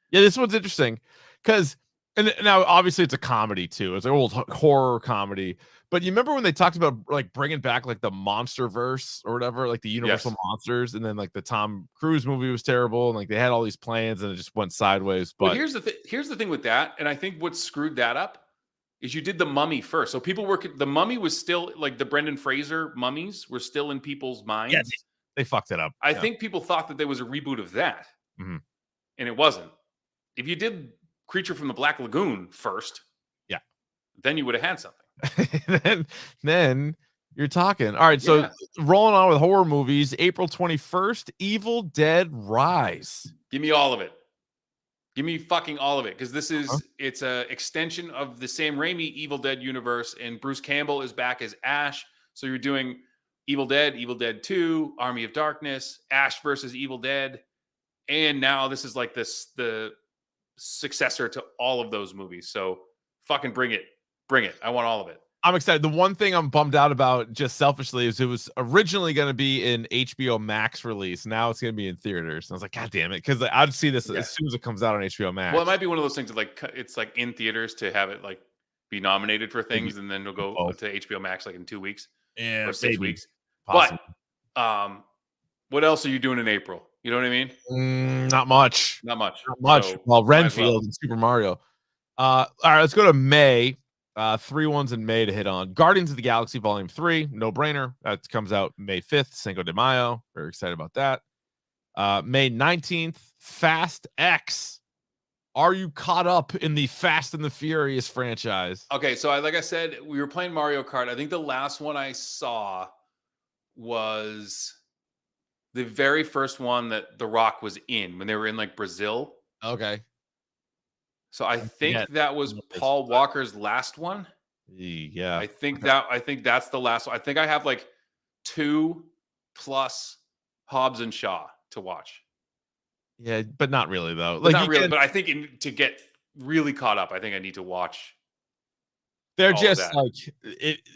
Yeah, this one's interesting because, and now obviously it's a comedy too. It's an old horror comedy. But you remember when they talked about bringing back the Monster Verse or whatever, the Universal Monsters, and then the Tom Cruise movie was terrible, and they had all these plans and it just went sideways. But here's the thing with that, and I think what screwed that up is you did The Mummy first. So the Mummy was still the Brendan Fraser mummies were still in people's minds. Yeah, they fucked it up. I think people thought that there was a reboot of that, and it wasn't. If you did Creature from the Black Lagoon first, then you would have had something. then you're talking. All right, so rolling on with horror movies, April 21st, Evil Dead Rise. Give me all of it. Give me fucking all of it, because this is it's a extension of the Sam Raimi Evil Dead universe, and Bruce Campbell is back as Ash. So you're doing Evil Dead 2, Army of Darkness, Ash versus Evil Dead, and now this is the successor to all of those movies. So fucking bring it. I want all of it. I'm excited. The one thing I'm bummed out about, just selfishly, is it was originally going to be an HBO Max release. Now it's going to be in theaters. And I was like, God damn it. Because I'd see this as soon as it comes out on HBO Max. Well, it might be one of those things that it's in theaters to have it be nominated for things, and then it'll go to HBO Max in 2 weeks or 6 weeks. Possibly. But what else are you doing in April? You know what I mean? Not much. So, well, Renfield and Super Mario. All right, let's go to May. 3 ones in May to hit on. Guardians of the Galaxy Volume 3, no brainer. That comes out May 5th, Cinco de Mayo. Very excited about that. May 19th, Fast X. Are you caught up in the Fast and the Furious franchise? Okay, so like I said, we were playing Mario Kart. I think the last one I saw was the very first one that The Rock was in when they were in like Brazil. Okay. So I think forget that was numbers, Paul but- Walker's last one. Yeah. I think that's the last one. I think I have like 2 plus Hobbs and Shaw to watch. Yeah, but not really though. But Like not you really, can- but I think to get really caught up, I think I need to watch they're all of just that. like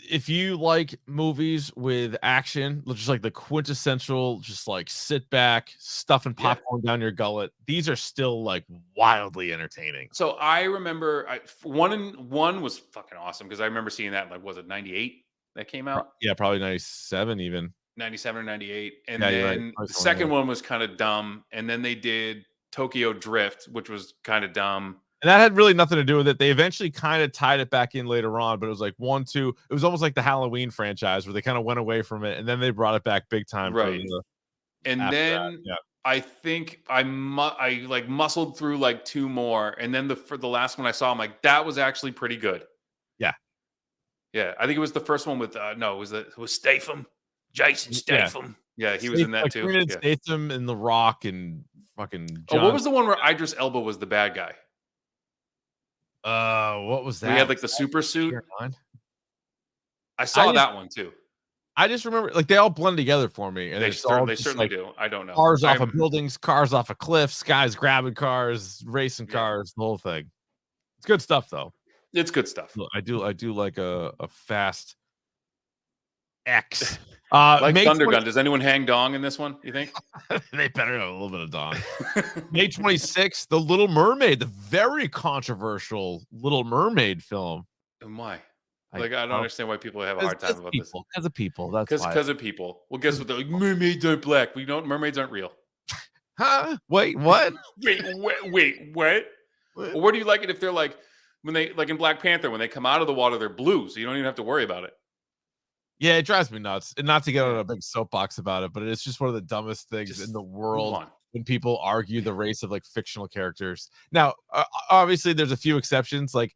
if you like movies with action, just like the quintessential, just like sit back, stuffing Yeah. popcorn down your gullet. These are still like wildly entertaining. So I remember one was fucking awesome because I remember seeing that like was it 98 that came out? Yeah, probably 97 even. 97 or 98. And Yeah, you're right. then Probably the somewhere second there. one was kind of dumb. And then they did Tokyo Drift, which was kind of dumb. And that had really nothing to do with it. They eventually kind of tied it back in later on, but it was like 1, 2. It was almost like the Halloween franchise where they kind of went away from it and then they brought it back big time. Right. For And after then that, yeah. I think I like muscled through like 2 more. And then for the last one I saw, I'm like, that was actually pretty good. Yeah. Yeah. I think it was the first one with no, it was Statham. Jason Statham. Yeah, he was in that like too. Yeah. Yeah. Statham and The Rock and fucking Oh, John. what was the one where Idris Elba was the bad guy? What was that? We had like the super suit. I I saw just- that one too. just remember like they all blend together for me. And They it's all just, certainly like, do. I don't know. cars off I'm- of buildings, cars off of cliffs, guys grabbing cars, racing Yeah. cars, the whole thing. It's good stuff though. It's good stuff. Look, I do like a fast X. Like May Thunder 20 Gun. Does anyone hang dong in this one? You think? They better have a little bit of dong. May 26th, The Little Mermaid, the very controversial Little Mermaid film. And why? Like I don't understand why people have a hard time about this. Because of people. That's why. Because of people. Well, guess what? They're like, mermaids aren't black. We don't. Mermaids aren't real. Huh? Wait, what? Wait, what? Well, where do you like it if they're like when they like in Black Panther when they come out of the water they're blue, so you don't even have to worry about it. Yeah, it drives me nuts. And not to get on a big soapbox about it, but it's just one of the dumbest things Just in the move world on. when people argue the race of like fictional characters. Now, obviously, there's a few exceptions. Like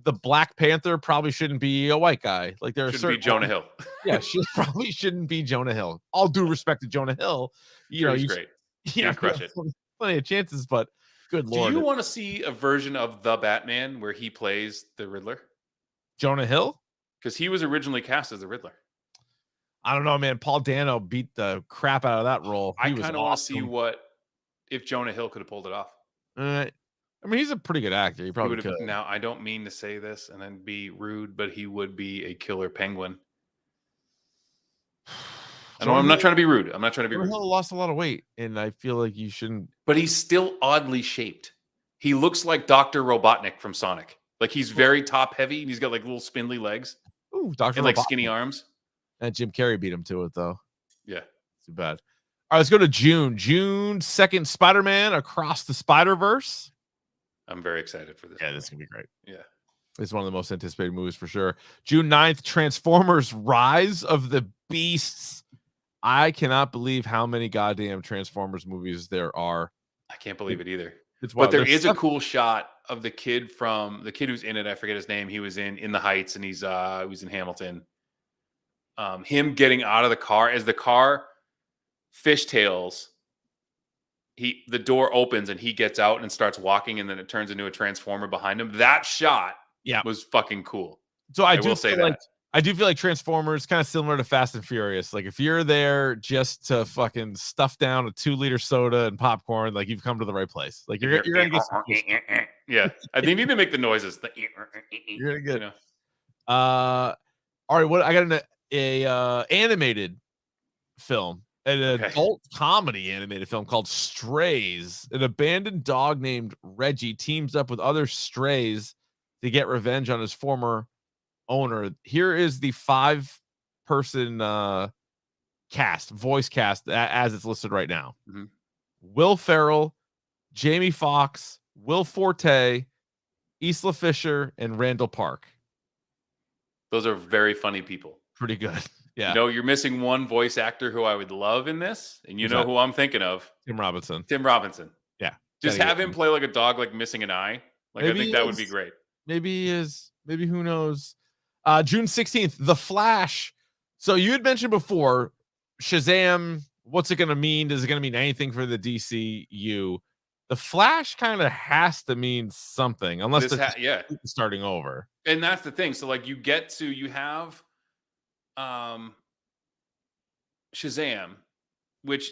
the Black Panther probably shouldn't be a white guy. Like there are Should certain be Jonah Hill. Yeah, probably shouldn't be Jonah Hill. All due respect to Jonah Hill, you know, He's you great. you know, crush it. plenty of chances, but good Do lord, you want to see a version of the Batman where he plays the Riddler? Jonah Hill? Because he was originally cast as the Riddler. I don't know, man. Paul Dano beat the crap out of that role. I He was kind of want to see awesome. if Jonah Hill could have pulled it off. I mean, he's a pretty good actor. He He probably would could. have. Now, I don't mean to say this and then be rude, but he would be a killer penguin. I know I'm not trying to be rude. I'm not trying to be Jonah rude. Hill lost a lot of weight, and I feel like you shouldn't. But he's still oddly shaped. He looks like Dr. Robotnik from Sonic. Like he's very top heavy and he's got like little spindly legs Ooh, Dr. and like Robotnik. skinny arms. And Jim Carrey beat him to it, though. Yeah. Too bad. All right, let's go to June. June 2nd, Spider-Man Across the Spider-Verse. I'm very excited for this. Yeah, this is going to be great. Yeah. It's one of the most anticipated movies for sure. June 9th, Transformers Rise of the Beasts. I cannot believe how many goddamn Transformers movies there are. I can't believe it either. It's But wild. there There's is a stuff- cool shot of the kid who's in it. I forget his name. He was in the Heights and he was in Hamilton. Him getting out of the car as the car fishtails, the door opens and he gets out and starts walking and then it turns into a transformer behind him. That shot was fucking cool. So I will say that. I do feel like Transformers kind of similar to Fast and Furious. Like if you're there just to fucking stuff down a 2-liter soda and popcorn, like you've come to the right place. Like you're gonna get some cool stuff. Yeah. They need to make the noises. You're gonna get You know? all right, what I got a animated film, an adult comedy animated film called Strays. An abandoned dog named Reggie teams up with other strays to get revenge on his former owner. Here is the 5-person voice cast as it's listed right now. Mhm. Will Ferrell, Jamie Foxx, Will Forte, Isla Fisher, and Randall Park. Those are very funny people. Pretty good. Yeah. You know, you're missing one voice actor who I would love in this, and you Who's know that? who I'm thinking of. Tim Robinson. Tim Robinson. Yeah. Just Gotta have get him play like a dog, like missing an eye. Like Maybe I think he that would be is. great. Maybe he is. Maybe who knows? June 16th, The Flash So you had mentioned before Shazam. What's it going to mean? Is it going to mean anything for the DCU? The Flash kind of has to mean something, unless This they're yeah. starting over. And that's the thing. So like you have Shazam, which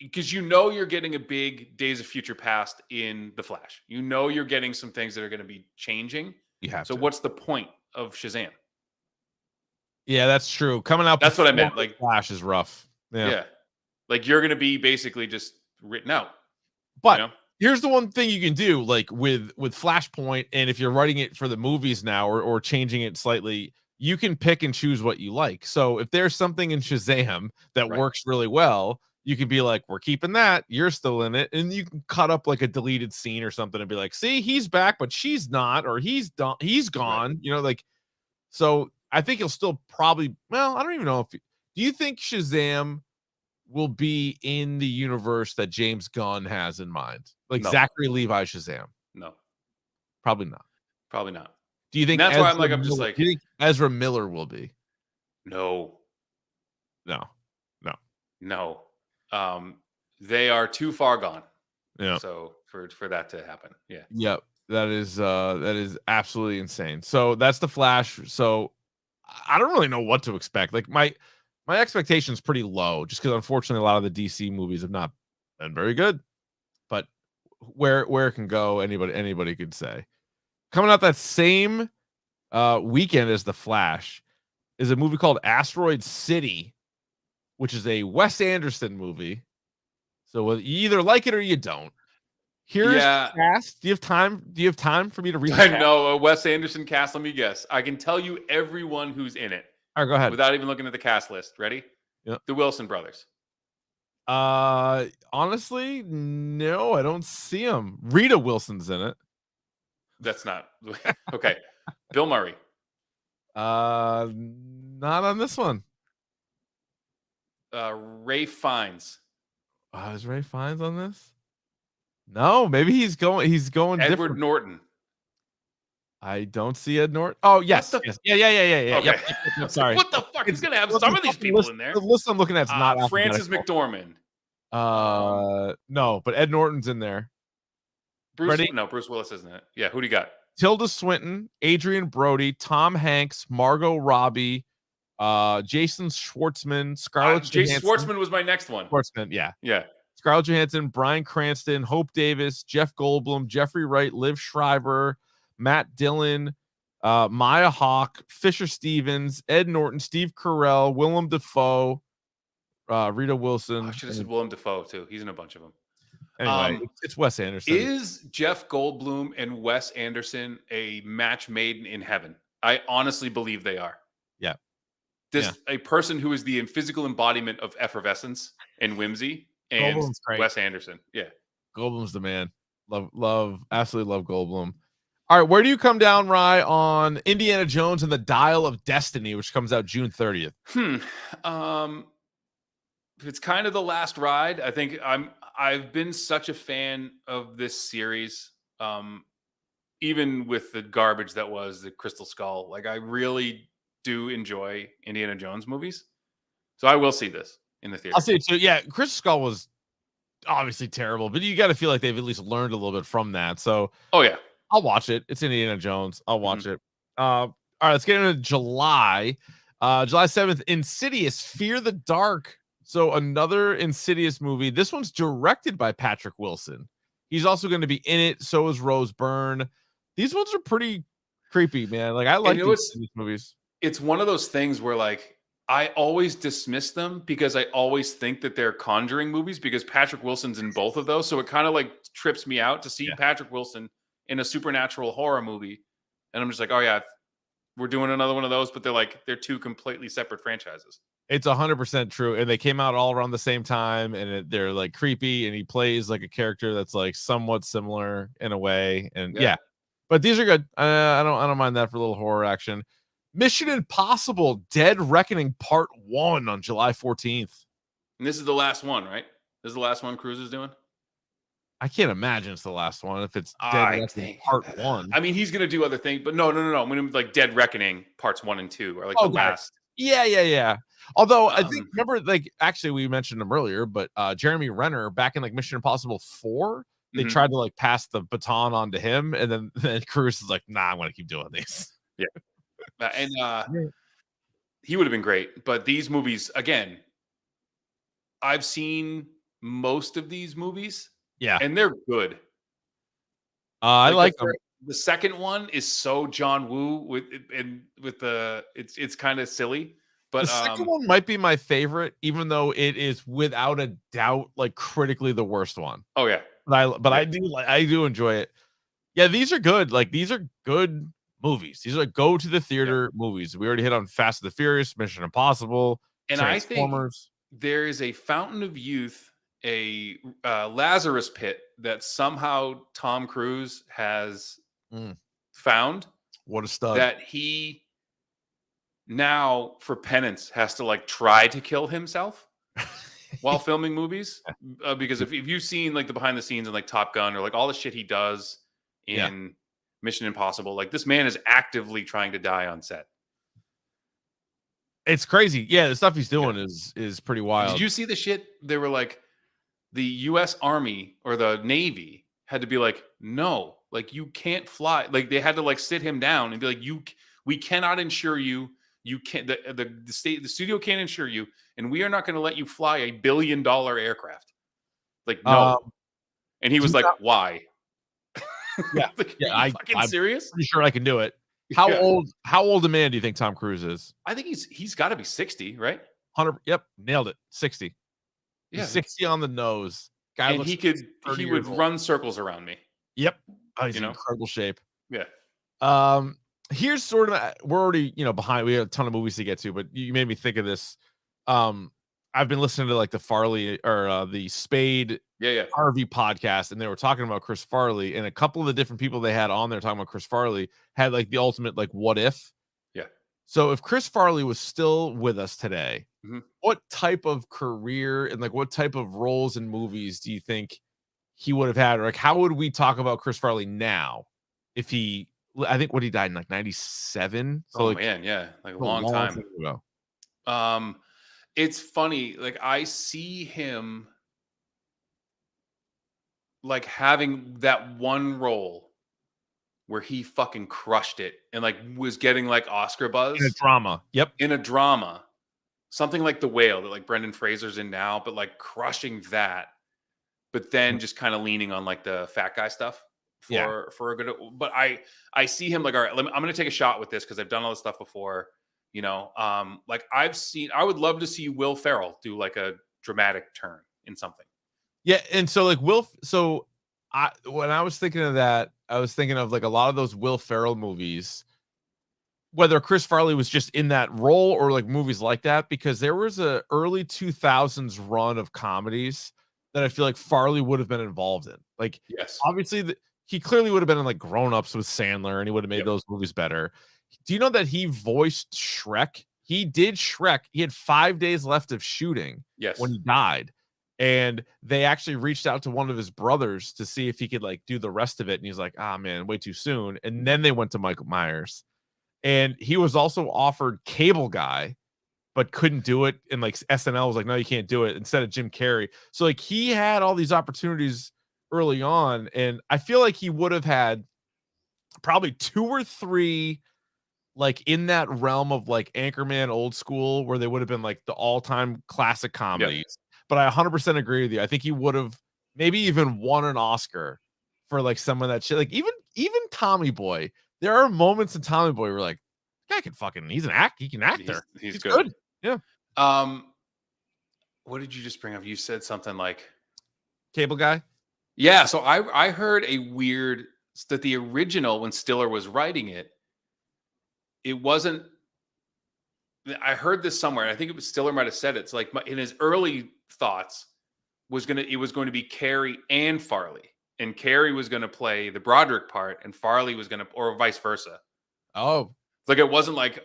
because you're getting a big Days of Future Past in the Flash. You're getting some things that are going to be changing. You have So to. what's the point of Shazam? Yeah, that's true. Coming out. That's what I before meant. Like Flash is rough. yeah. Like you're going to be basically just written out. But here's the one thing you can do, like with Flashpoint, and if you're writing it for the movies now or changing it slightly, you can pick and choose what you like. So if there's something in Shazam that works really well, you can be like, we're keeping that, you're still in it, and you can cut up like a deleted scene or something and be like, see, he's back, but she's not, or he's done, he's gone. Like so. I think he'll still probably. Well, I don't even know if. Do you think Shazam will be in the universe that James Gunn has in mind? Like Zachary Levi Shazam? No. Probably not. Probably not. Do you think that's why I'm just like, do you think Ezra Miller will be? No. They are too far gone. Yeah. So for that to happen. Yeah. Yep. That is absolutely insane. So that's the Flash. So I don't really know what to expect. Like my expectation is pretty low, just because unfortunately a lot of the DC movies have not been very good. But where it can go, anybody could say. Coming out that same weekend as the Flash is a movie called Asteroid City, which is a Wes Anderson movie. So you either like it or you don't. Here's the cast. Do you have time for me to read the cast? No, a Wes Anderson cast. Let me guess. I can tell you everyone who's in it. All right, go ahead. Without even looking at the cast list. Ready? Yep. The Wilson brothers. Honestly, no, I don't see them. Rita Wilson's in it. That's not okay. Bill Murray. Not on this one. Ray Fiennes. Is Ray Fiennes on this? No, maybe he's going Edward different. Norton. I don't see Ed Norton. Oh, yes. Yes. Yeah. Okay. Yep, sorry. What the fuck? He's gonna have some of these people in there. The list I'm looking at is not Frances McDormand. No, but Ed Norton's in there. Bruce Willis isn't it? Yeah, who do you got? Tilda Swinton, Adrian Brody, Tom Hanks, Margot Robbie, Jason Schwartzman, Scarlett Johansson. Jason Schwartzman was my next one. Schwartzman, yeah. Yeah. Scarlett Johansson, Bryan Cranston, Hope Davis, Jeff Goldblum, Jeffrey Wright, Liv Schreiber, Matt Dillon, Maya Hawke, Fisher Stevens, Ed Norton, Steve Carell, Willem Dafoe, Rita Wilson. I should have said Willem Dafoe too. He's in a bunch of them. Anyway, it's Wes Anderson. Is Jeff Goldblum and Wes Anderson a match made in heaven? I honestly believe they are. Yeah. A person who is the physical embodiment of effervescence and whimsy, and Wes Anderson. Yeah. Goldblum's the man. Absolutely love Goldblum. All right, where do you come down, Rye, on Indiana Jones and the Dial of Destiny, which comes out June 30th? It's kind of the last ride. I think I've been such a fan of this series, even with the garbage that was the Crystal Skull. Like I really do enjoy Indiana Jones movies, so I will see this in the theater. I'll see it too. Yeah, Crystal Skull was obviously terrible, but you got to feel like they've at least learned a little bit from that. So, I'll watch it. It's Indiana Jones. I'll watch it. All right, let's get into July. July 7th, Insidious: Fear the Dark. So another Insidious movie. This one's directed by Patrick Wilson. He's also going to be in it. So is Rose Byrne. These ones are pretty creepy, man. Like I like these movies. It's one of those things where like I always dismiss them because I always think that they're Conjuring movies because Patrick Wilson's in both of those. So it kind of like trips me out to see Patrick Wilson in a supernatural horror movie. And I'm just like, oh yeah, we're doing another one of those, but they're two completely separate franchises. It's 100% true. And they came out all around the same time and they're like creepy and he plays like a character that's like somewhat similar in a way. And but these are good. I don't mind that for a little horror action. Mission Impossible: Dead Reckoning Part 1 on July 14th. And this is the last one, right? This is the last one Cruise is doing? I can't imagine it's the last one if it's Dead Reckoning Part 1. I mean, he's going to do other things, but no. I'm going to like Dead Reckoning Parts 1 and 2 are like the last. Yeah. Although I think Um, remember, like actually we mentioned him earlier, but Jeremy Renner back in like Mission Impossible 4, they mhm. tried to like pass the baton on to him, and then Cruise is like, nah, I'm gonna keep doing these. Yeah. And Yeah. he would have been great. But these movies, again, I've seen most of these movies, Yeah. and they're good. I Like the like them. the second one is so John Woo with and with the it's kind of silly, The but second one might be my favorite, even though it is without a doubt like critically the worst one. oh yeah, But yeah, I do enjoy it. Yeah, these are good. Like these are good movies. These are go to the yeah. theater movies. We already hit on Fast and the Furious, Mission Impossible, And I think Transformers. there is a fountain of youth, a Lazarus pit that somehow Tom Cruise has Mm, found what a stud. that he now for penance has to like try to kill himself while filming movies because if you've seen like the behind the scenes in like Top Gun or like all the shit he does Yeah, in Mission Impossible, like this man is actively trying to die on set. it's crazy. Yeah, the stuff he's Yeah. doing is pretty Did wild. you see the shit? They were like the US Army or the Navy had to be like, no, like you can't fly. Like they had to like sit him down and be like, we cannot insure you. You can't the studio can't insure you, and we are not going to let you fly $1 billion aircraft. Like, Um, no. And he do was you like, know- why? yeah, Like, are yeah. you fucking I'm serious? pretty sure I can do it. Yeah. How old a man do you think Tom Cruise is? I think he's got to be 60, right? 100. Yep, nailed it. 60. He's Yeah. 60 on the nose. Guy And looks he like could he's 30 he years would old. run circles around me, Yep. Oh, he's you in know? incredible shape. Yeah. Here's sort of we're already, behind. We have a ton of movies to get to, but you made me think of this. I've been listening to like the Farley or the Spade Yeah, yeah. Harvey podcast, and they were talking about Chris Farley, and a couple of the different people they had on there talking about Chris Farley had like the ultimate like what if. Yeah. So if Chris Farley was still with us today, Mhm. what type of career and like what type of roles in movies do you think he would have had? Or like how would we talk about Chris Farley now if I think what he died in like 97. So Oh like man, yeah. Like a a long long time. time ago. It's funny, like I see him like having that one role where he fucking crushed it and like was getting like Oscar In a buzz drama. Yep. in a drama. Something like The Whale that like Brendan Fraser's in now, but like crushing that, but then just kind of leaning on like the fat guy stuff Yeah. for a good. But I see him like, all right, I'm going to take a shot with this because I've done all this stuff before. Like I would love to see Will Ferrell do like a dramatic turn in something. Yeah, and so like when I was thinking of that, I was thinking of like a lot of those Will Ferrell movies, whether Chris Farley was just in that role or like movies like that, because there was a early 2000s run of comedies that I feel like Farley would have been involved in. Like Yes. obviously he clearly would have been in like Grown Ups with Sandler, and he would have made Yep. those movies better. Do you know that he voiced Shrek? He did Shrek. He had 5 days left of shooting Yes. when he died. And they actually reached out to one of his brothers to see if he could like do the rest of it. And he's like, ah, man, way too soon. And then they went to Michael Myers. And he was also offered Cable Guy, but couldn't do it. And like SNL was like, no, you can't do it, instead of Jim Carrey. So like he had all these opportunities early on. And I feel like he would have had probably 2 or 3 like in that realm of like Anchorman Old School, where they would have been like the all-time classic comedies. But I 100% agree with you. I think he would have maybe even won an Oscar for like some of that shit. Like even Tommy Boy, there are moments in Tommy Boy where like, guy can fucking, he's an act, he can act there. He's good. Yeah. What did you just bring up? You said something like Cable Guy. yeah. So I heard a weird that the original when Stiller was writing it, it wasn't. I heard this somewhere. And I think it was Stiller might have said it. It's like in his early thoughts it was going to be Carey and Farley, and Carey was going to play the Broderick part, and Farley was going to, or vice versa. Oh, Like it wasn't like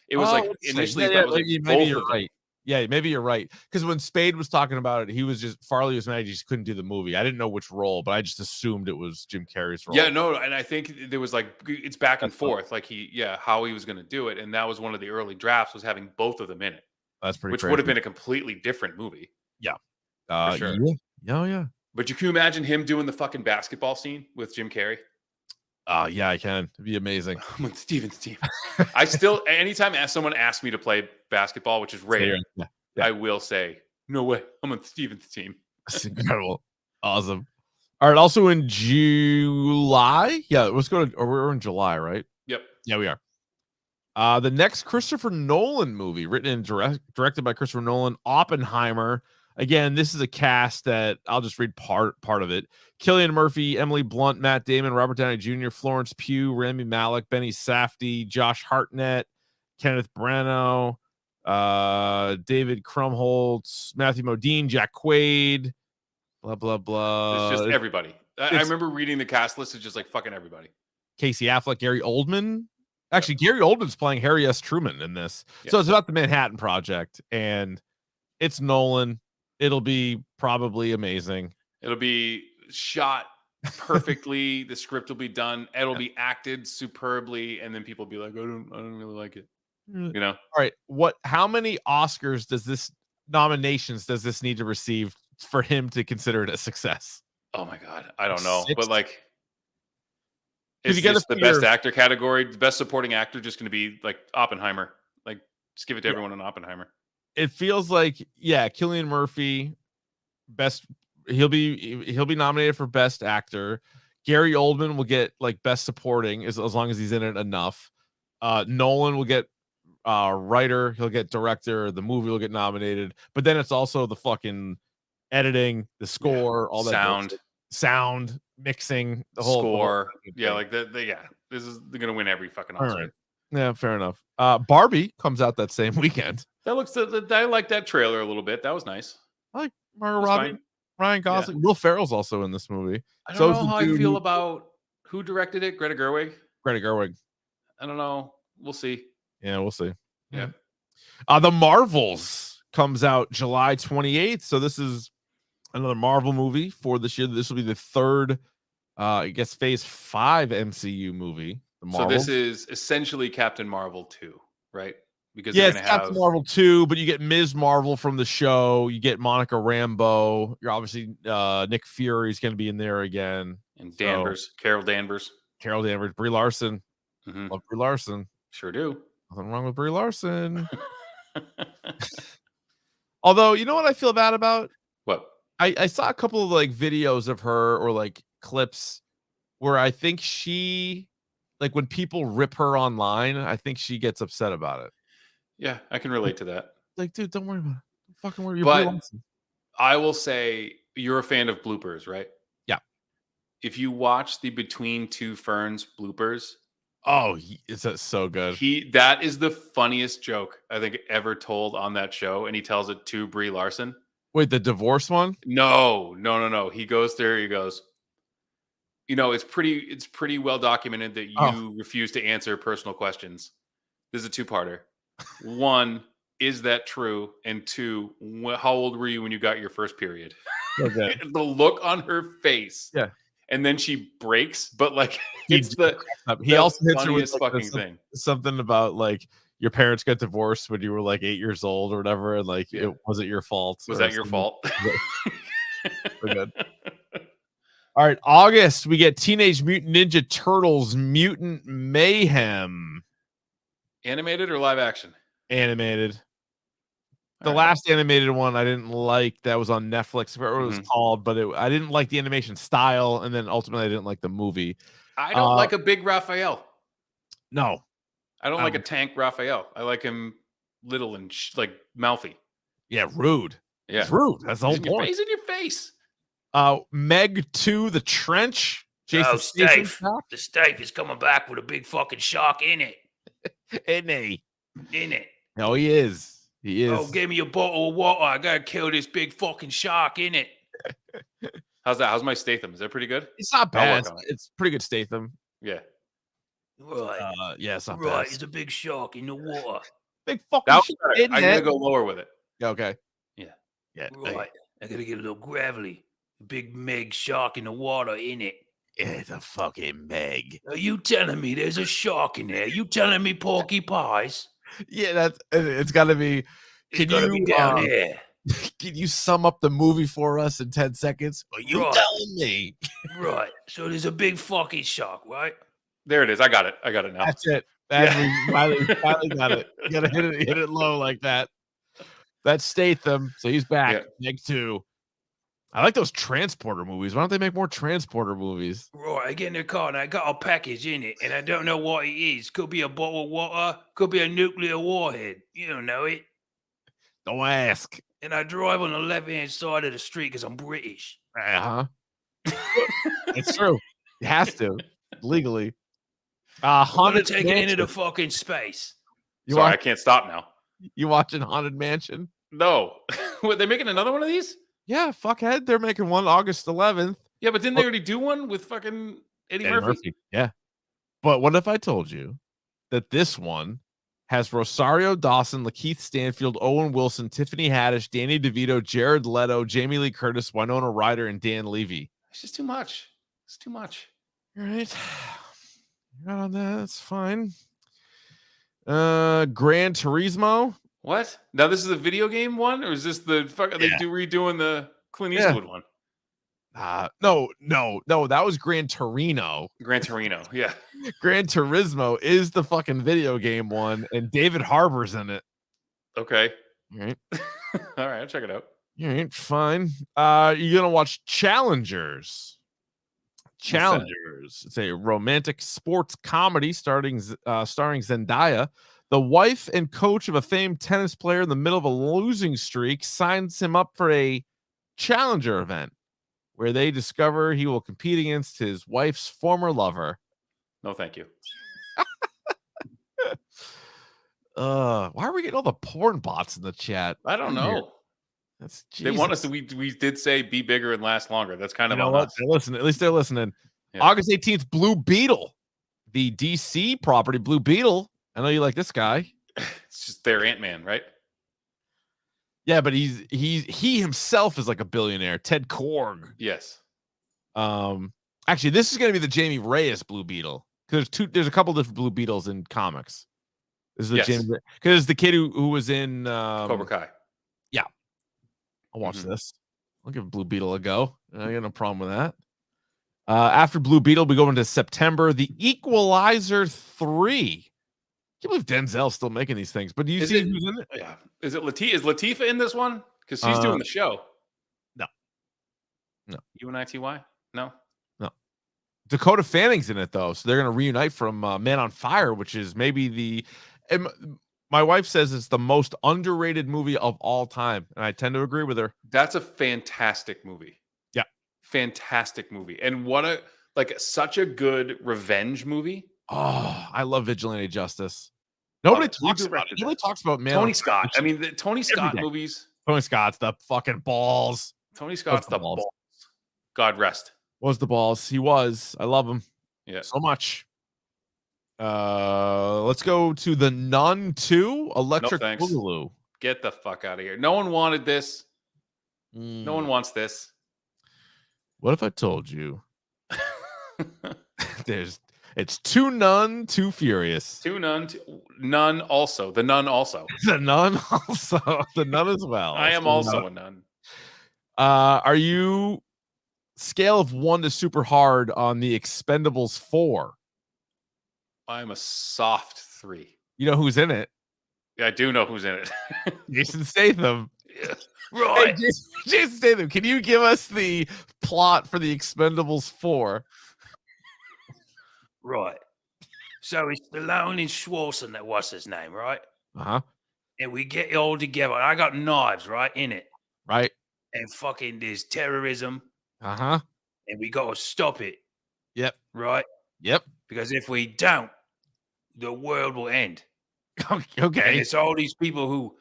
it was like let's see. initially Yeah, thought it was like maybe both you're of them. right. Yeah, maybe you're right. Because when Spade was talking about it, Farley was mad he just couldn't do the movie. I didn't know which role, but I just assumed it was Jim Carrey's role. Yeah, no, and I think there was like it's back and forth, like how he was going to do it, and that was one of the early drafts was having both of them in it, That's pretty which crazy. would have been a completely different movie. Yeah, for sure. Yeah, yeah. But you can imagine him doing the fucking basketball scene with Jim Carrey. Yeah, I can. It'd be amazing. I'm with Steven's team. I still, anytime someone asks me to play basketball, which is rare, Yeah. I will say, no way, I'm on Steven's team. That's incredible. Awesome. All right. Also in July. Yeah, let's go to, or we're in July, right? Yep. Yeah, we are. The next Christopher Nolan movie, written and directed by Christopher Nolan, Oppenheimer. Again, this is a cast that I'll just read part of it. Cillian Murphy, Emily Blunt, Matt Damon, Robert Downey Jr., Florence Pugh, Rami Malek, Benny Safdie, Josh Hartnett, Kenneth Branagh, David Krumholtz, Matthew Modine, Jack Quaid, blah, blah, blah. It's just everybody. I remember reading the cast list. It's just like fucking everybody. Casey Affleck, Gary Oldman. Actually, Gary Oldman's playing Harry S. Truman in this. Yep. So it's about the Manhattan Project, and it's Nolan. It'll be probably amazing. It'll be shot perfectly. The script will be done. It'll be acted superbly, and then people will be like, I don't really like it. You know? All right. How many Oscars nominations does this need to receive for him to consider it a success? Oh my God. I don't know. 6? But like, If it's you just the best actor category. The best supporting actor just going to be like Oppenheimer. Like, just give it to everyone in Oppenheimer. It feels like, Cillian Murphy, he'll be nominated for best actor. Gary Oldman will get like best supporting as long as he's in it enough. Nolan will get writer, he'll get director, the movie will get nominated, but then it's also the fucking editing, the score, all that sound mixing, the whole score. The whole like they're gonna win every fucking Oscar. Right. Yeah, fair enough. Barbie comes out that same weekend. I like that trailer a little bit. That was nice. I like Margot Robbie, Ryan Gosling. Will Ferrell's also in this movie. I don't know how I feel about who directed it. Greta Gerwig. I don't know. We'll see. Yeah, we'll see. Yeah. The Marvels comes out July 28th. So this is another Marvel movie for this year. This will be the third, phase 5 MCU movie. So this is essentially Captain Marvel 2, right? Because it's Captain Marvel 2, but you get Ms. Marvel from the show. You get Monica Rambeau. You're obviously Nick Fury's going to be in there again. And Carol Danvers, Brie Larson. Mm-hmm. Love Brie Larson. Sure do. Nothing wrong with Brie Larson. Although, you know what I feel bad about? What? I saw a couple of like videos of her or like clips where I think she, like when people rip her online, I think she gets upset about it. Yeah, I can relate to that. Like, dude, don't worry about it. Don't fucking worry. But I will say you're a fan of bloopers, right? Yeah. If you watch the Between Two Ferns bloopers, is so good. That is the funniest joke I think ever told on that show, and he tells it to Brie Larson. Wait, the divorce one? No. He goes there. He goes, it's pretty well documented that you refuse to answer personal questions. This is a two-parter. 1, is that true? And 2, how old were you when you got your first period? Okay. The look on her face. Yeah. And then she breaks, but like he also hits her with like thing. Something about like your parents got divorced when you were like 8 years old or whatever, and like it wasn't your fault. Was that your fault? So good. All right, August we get Teenage Mutant Ninja Turtles Mutant Mayhem. Animated or live action? Animated. The last animated one I didn't like. That was on Netflix. I forget what it was called, but I didn't like the animation style, and then ultimately I didn't like the movie. I don't like a big Raphael. No, I don't like a tank Raphael. I like him little and like mouthy. Yeah, rude. Yeah, it's rude. That's the whole point. He's in your face. Meg 2, The Trench. Jason Stave. The Stave is coming back with a big fucking shark in it. Isn't he? In it. No, he is. He is. Oh, give me a bottle of water. I gotta kill this big fucking shark in it. How's that? How's my Statham? Is that pretty good? It's not bad. It's pretty good Statham. Yeah. Right. Yeah, it's not bad. Right. It's a big shark in the water. Big fucking shark. I'm gonna go lower with it. Yeah, okay. Yeah. Yeah. Right. I gotta get a little gravelly. Big Meg shark in the water, in it. It's a fucking Meg. Are you telling me there's a shark in there? You telling me Porky Pies? Yeah, it's got to be. It's Can gotta be you down there. can you sum up the movie for us in 10 seconds? Are you Right. telling me? Right. So there's a big fucking shark, right? There it is. I got it. I got it now. That's it. Yeah. We finally got it. You gotta hit it low like that. That's Statham, so he's back. Yeah. Meg 2. I like those transporter movies. Why don't they make more transporter movies? Right. I get in the car and I got a package in it, and I don't know what it is. Could be a bottle of water, could be a nuclear warhead. You don't know it. Don't ask. And I drive on the left-hand side of the street because I'm British. Uh-huh. It's true. It has to legally. I'm gonna Haunted take it into the Mansion. fucking space. You Sorry, I watch, can't stop now. you watching Haunted Mansion? No. What, they making another one of these? Yeah, fuckhead. They're making one August 11th. Yeah, but didn't they already do one with fucking Eddie Murphy? Yeah. But what if I told you that this one has Rosario Dawson, Lakeith Stanfield, Owen Wilson, Tiffany Haddish, Danny DeVito, Jared Leto, Jamie Lee Curtis, Winona Ryder, and Dan Levy? It's just too much. It's too much. All right. You're not on that. That's fine. Gran Turismo. What? Now this is a video game one, or is this the fuck? Are they redoing the Clint Yeah. Eastwood one? No. That was Gran Torino. Gran Torino. Yeah. Gran Turismo is the fucking video game one, and David Harbour's in it. Okay. All right. All right. I'll check it out. All right, fine. You're gonna watch Challengers. Challengers. It's a romantic sports comedy starring Zendaya. The wife and coach of a famed tennis player in the middle of a losing streak signs him up for a challenger event where they discover he will compete against his wife's former lover. No, thank you. Why are we getting all the porn bots in the chat? I don't know. That's They want Jesus. us to. We did say be bigger and last longer. That's kind You of know on what? us. They're listening. At least they're listening. Yeah. August 18th, Blue Beetle, the DC property. Blue Beetle. I know you like this guy. It's just their Ant-Man, right? Yeah, but he himself is like a billionaire. Ted Korg. Yes. Actually, this is going to be the Jamie Reyes Blue Beetle because there's a couple different Blue Beetles in comics. This is the Yes. Jamie because the kid who was in Cobra Kai. I'll watch this. I'll give Blue Beetle a go. I got no problem with that. After Blue Beetle, we go into September. The Equalizer 3. I can't believe Denzel's still making these things. But do you see who's in it? Yeah. Is Latifah in this one? Because she's doing the show. No. UNITY? No. Dakota Fanning's in it though, so they're going to reunite from Man on Fire, which is maybe my wife says it's the most underrated movie of all time, and I tend to agree with her. That's a fantastic movie. Yeah. Fantastic movie. And such a good revenge movie. Oh, I love Vigilante Justice. Nobody Who talks about directed it. Nobody that? talks about Man Tony on Scott. Fire. I mean, the Tony Scott day. movies. Tony Scott's the fucking balls. Tony Scott's the balls. God rest. Was the balls. He was. I love him Yeah. so much. Let's go to The Nun 2, Electric thanks. Boogaloo. Get the fuck out of here. No one wanted this. No one wants this. What if I told you it's Too Nun, Too Furious. None also. The Nun also. The Nun also. The Nun as well. I am also a nun. Are you scale of 1 to super hard on the Expendables 4? I'm a soft 3. You know who's in it? Yeah, I do know who's in it. Jason Statham. Yeah. Hey, Jason Statham, can you give us the plot for the Expendables 4? Right. So it's Stallone and Schwarzenegger. What's his name, right? Uh-huh. And we get it all together. I got knives, right, in it. Right. And fucking there's terrorism. Uh-huh. And we got to stop it. Yep. Right? Yep. Because if we don't, the world will end. And Okay. it's all these people who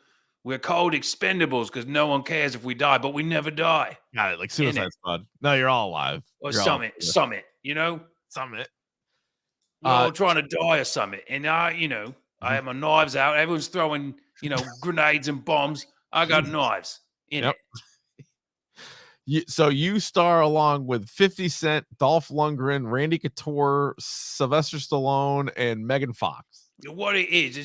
we're called expendables because no one cares if we die, but we never die. Got it. Like Suicide Squad. No, you're all alive. Or You're all summit, you know? Summit. We're all trying to die or something. And I have my knives out. Everyone's throwing, grenades and bombs. I got Jesus. knives in Yep. it. So you star along with 50 Cent, Dolph Lundgren, Randy Couture, Sylvester Stallone, and Megan Fox. What it is,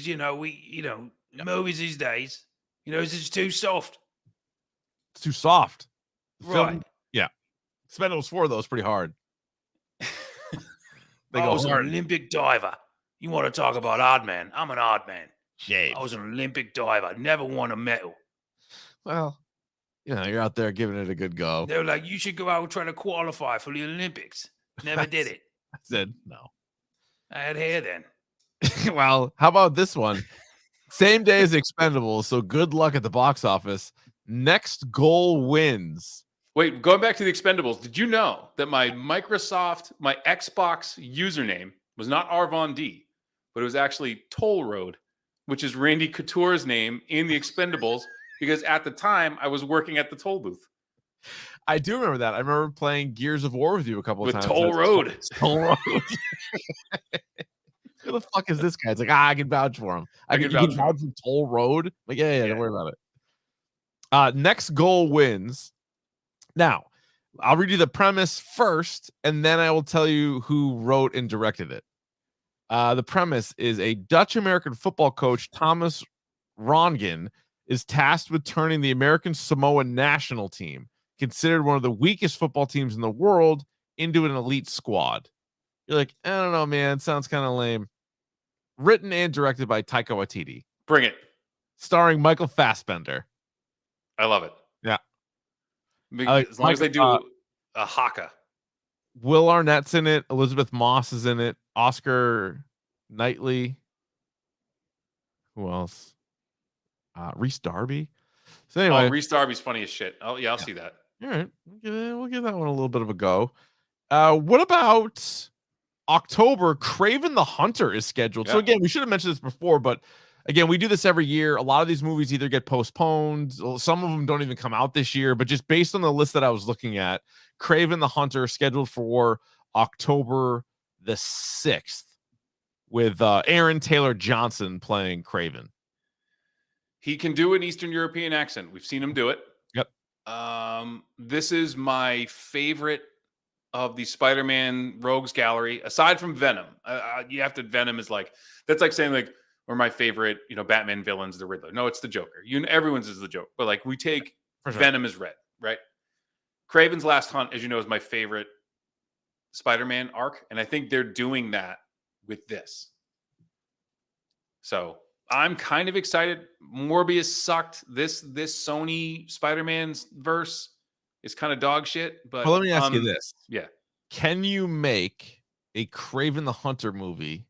movies these days, it's just too soft. It's too soft. Right. Yeah. Expendables 4 though is pretty hard. They I go was an hard. Olympic diver. You want to talk about odd man? I'm an odd man. Shave. I was an Olympic diver. Never won a medal. Well, you're out there giving it a good go. They were like, you should go out and try to qualify for the Olympics. Never did it. I said no. I had hair then. Well, how about this one? Same day as Expendables, so good luck at the box office. Next goal wins. Wait, going back to the Expendables, did you know that my Xbox username was not Arvon D, but it was actually Toll Road, which is Randy Couture's name in the Expendables, because at the time I was working at the toll booth. I do remember that. I remember playing Gears of War with you a couple of With times. Toll Road. Toll Road. Who the fuck is this guy? It's like, I can vouch for him. You can vouch for Toll Road. Like, yeah, don't worry about it. Next goal wins. Now, I'll read you the premise first, and then I will tell you who wrote and directed it. The premise is a Dutch-American football coach, Thomas Rongen, is tasked with turning the American Samoa national team, considered one of the weakest football teams in the world, into an elite squad. You're like, I don't know, man. Sounds kind of lame. Written and directed by Taika Waititi. Bring it. Starring Michael Fassbender. I love it. Yeah. As long as they do a haka. Will Arnett's in it. Elizabeth Moss is in it. Oscar Knightley. Who else? Reese Darby. So anyway, Reese Darby's funny as shit. I'll see that. All right, we'll give that one a little bit of a go. What about October? Craven the Hunter is scheduled. So again, we should have mentioned this before, but again, we do this every year. A lot of these movies either get postponed, some of them don't even come out this year, but just based on the list that I was looking at, Craven the Hunter scheduled for October the 6th with Aaron Taylor Johnson playing Craven. He can do an Eastern European accent. We've seen him do it. Yep. This is my favorite of the Spider-Man Rogues Gallery, aside from Venom. You have to, Venom is like, that's like saying like, or my favorite, Batman villain's the Riddler. No, it's the Joker. Everyone's is the Joker. But like we take Venom as red, right? Craven's Last Hunt, as you know, is my favorite Spider-Man arc. And I think they're doing that with this. So I'm kind of excited. Morbius sucked. This Sony Spider-Man's verse is kind of dog shit. But let me ask you this. Yeah. Can you make a Craven the Hunter movie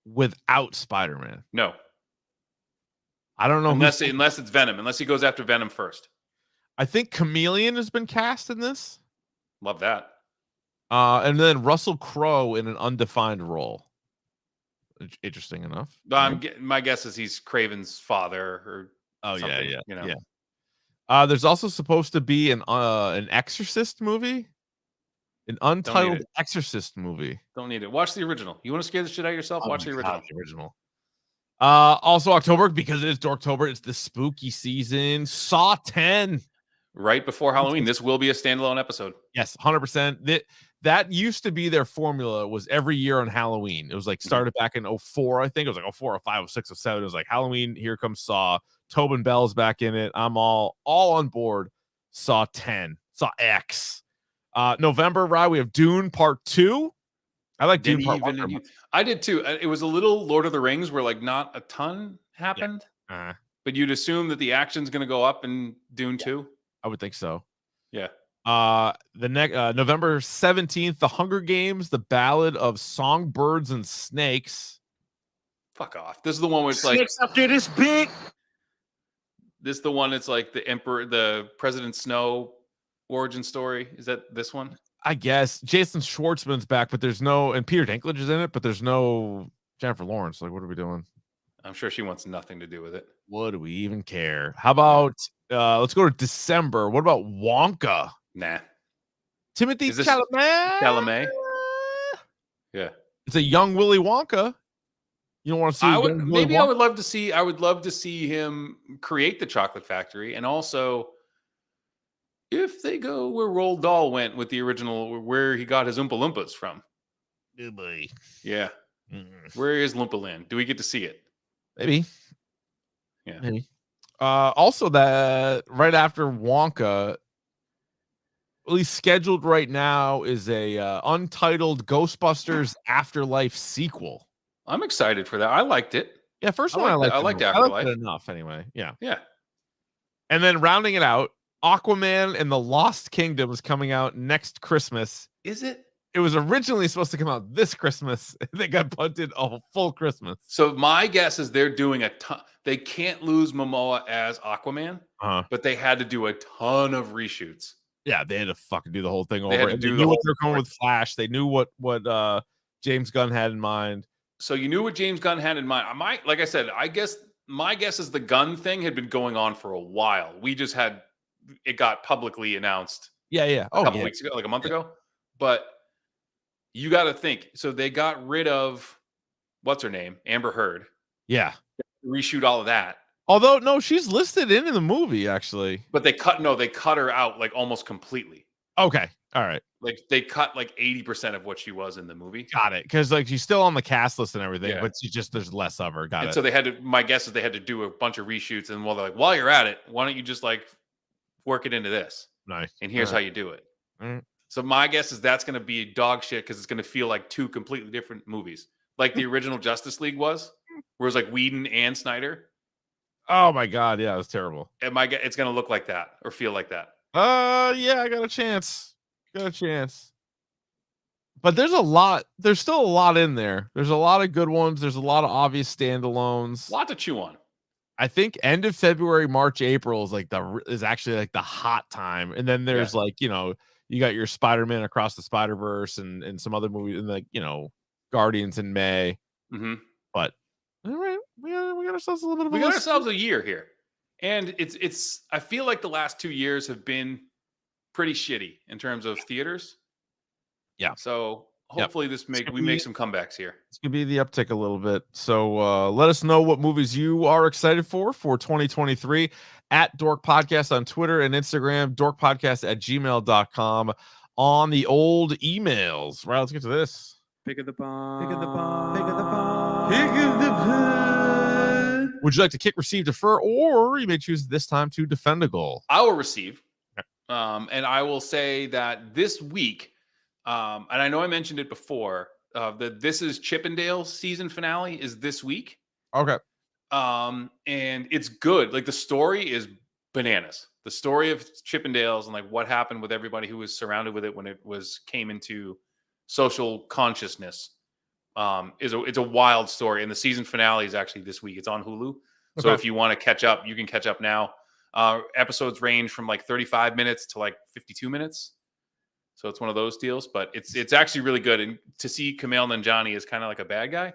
without Spider-Man? No. I don't know. Unless it's Venom. Unless he goes after Venom first. I think Chameleon has been cast in this. Love that. And then Russell Crowe in an undefined role. Interesting enough. My guess is he's Craven's father or something, Yeah. There's also supposed to be an Exorcist movie. An untitled Exorcist movie. Don't need it. Watch the original. You want to scare the shit out of yourself? Watch the original. The original. Also October, because it is Dorktober, it's the spooky season. Saw 10. Right before Halloween. This will be a standalone episode. Yes, 100%. That used to be their formula, was every year on Halloween. It was like started back in 04, I think. It was like 04, 05, 06, 07. It was like Halloween, here comes Saw. Tobin Bell's back in it. I'm all on board. Saw 10. Saw X. November, right? We have Dune Part 2. I like Dune Part 1. I did too. It was a little Lord of the Rings where like not a ton happened. Yeah. But you'd assume that the action's going to go up in Dune 2. I would think so. Yeah. The next November 17th, The Hunger Games, The Ballad of Songbirds and Snakes. Fuck off. This is the one where it's like Snakes up there this big. This is the one that's like the President Snow origin story. Is that this one? I guess Jason Schwartzman's back, but there's no, and Peter Dinklage is in it, but there's no Jennifer Lawrence. Like, what are we doing? I'm sure she wants nothing to do with it. What do we even care? How about let's go to December. What about Wonka? Nah. Timothy Chalamet. Chalamet? Yeah. It's a young Willy Wonka. You don't want to see I young would Willy maybe I Wonka? would love to see him create the chocolate factory, and also if they go where Roald Dahl went with the original, where he got his Oompa Loompas from. Oh, boy. Yeah. Where is Loompa Land? Do we get to see it? Maybe. Yeah. Maybe. Also, that right after Wonka, at least scheduled right now, is a untitled Ghostbusters Afterlife sequel. I'm excited for that. I liked it. Yeah, first I one I liked liked. I liked Afterlife. it enough anyway. Yeah. Yeah. And then rounding it out, Aquaman and the Lost Kingdom is coming out next Christmas. Is it? It was originally supposed to come out this Christmas. They got punted a full Christmas. So my guess is they're doing a ton. They can't lose Momoa as Aquaman, but they had to do a ton of reshoots. Yeah, they had to fucking do the whole thing over. had to And do they the knew what whole they were going story. with Flash. They knew what James Gunn had in mind. So you knew what James Gunn had in mind. Like I said, I guess my guess is the Gunn thing had been going on for a while. We just had it got publicly announced. Yeah. A couple weeks ago, like a month ago. But you got to think. So they got rid of what's her name, Amber Heard. Yeah. Reshoot all of that. Although no, she's listed in the movie actually. But they cut her out like almost completely. Okay. All right. Like they cut like 80% of what she was in the movie. Got it. Because like she's still on the cast list and everything, Yeah. but she just there's less of her. Got it. So they had to. My guess is they had to do a bunch of reshoots, and they're like, while you're at it, why don't you just like work it into this? Nice. And here's how you do it. Mm. So my guess is that's going to be dog shit because it's going to feel like two completely different movies, like the original Justice League was, where it was like Whedon and Snyder. Oh my god, yeah, it was terrible. And it's going to look like that or feel like that. Yeah, I got a chance. But there's still a lot in there. There's a lot of good ones. There's a lot of obvious standalones. A lot to chew on. I think end of February, March, April is actually like the hot time. And then there's like, you got your Spider-Man Across the Spider-Verse and some other movies and like, Guardians in May. Mm-hmm. But all right, we got ourselves a little bit of we got ourselves a year here. And it's I feel like the last 2 years have been pretty shitty in terms of theaters. Yeah. So hopefully we make some comebacks here. It's gonna be the uptick a little bit. So let us know what movies you are excited for 2023 at Dork Podcast on Twitter and Instagram, dorkpodcast@gmail.com on the old emails. Right, let's get to this. Pick of the bomb. Would you like to kick, receive, defer, or you may choose this time to defend a goal? I will receive. And I will say that this week, and I know I mentioned it before, the This Is Chippendale season finale is this week. Okay. And it's good. Like the story is bananas. The story of Chippendales and like what happened with everybody who was surrounded with it when it came into social consciousness. It's a wild story, and the season finale is actually this week. It's on Hulu, so if you want to catch up, you can catch up now. Episodes range from like 35 minutes to like 52 minutes, so it's one of those deals. But it's actually really good, and to see Kumail Nanjiani as kind of like a bad guy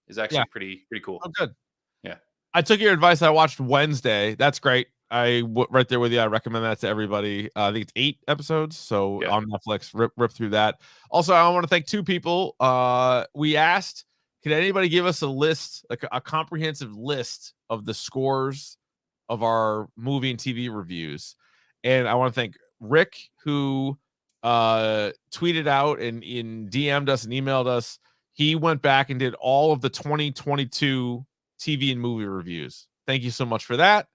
is actually pretty cool. Oh, good. Yeah, I took your advice. I watched Wednesday. That's great. Right there with you. I recommend that to everybody. I think it's 8 episodes, so on Netflix. Rip through that. Also, I want to thank 2 people. We asked, can anybody give us a list, like a comprehensive list of the scores of our movie and TV reviews? And I want to thank Rick, who tweeted out and DM'd us and emailed us. He went back and did all of the 2022 TV and movie reviews. Thank you so much for that.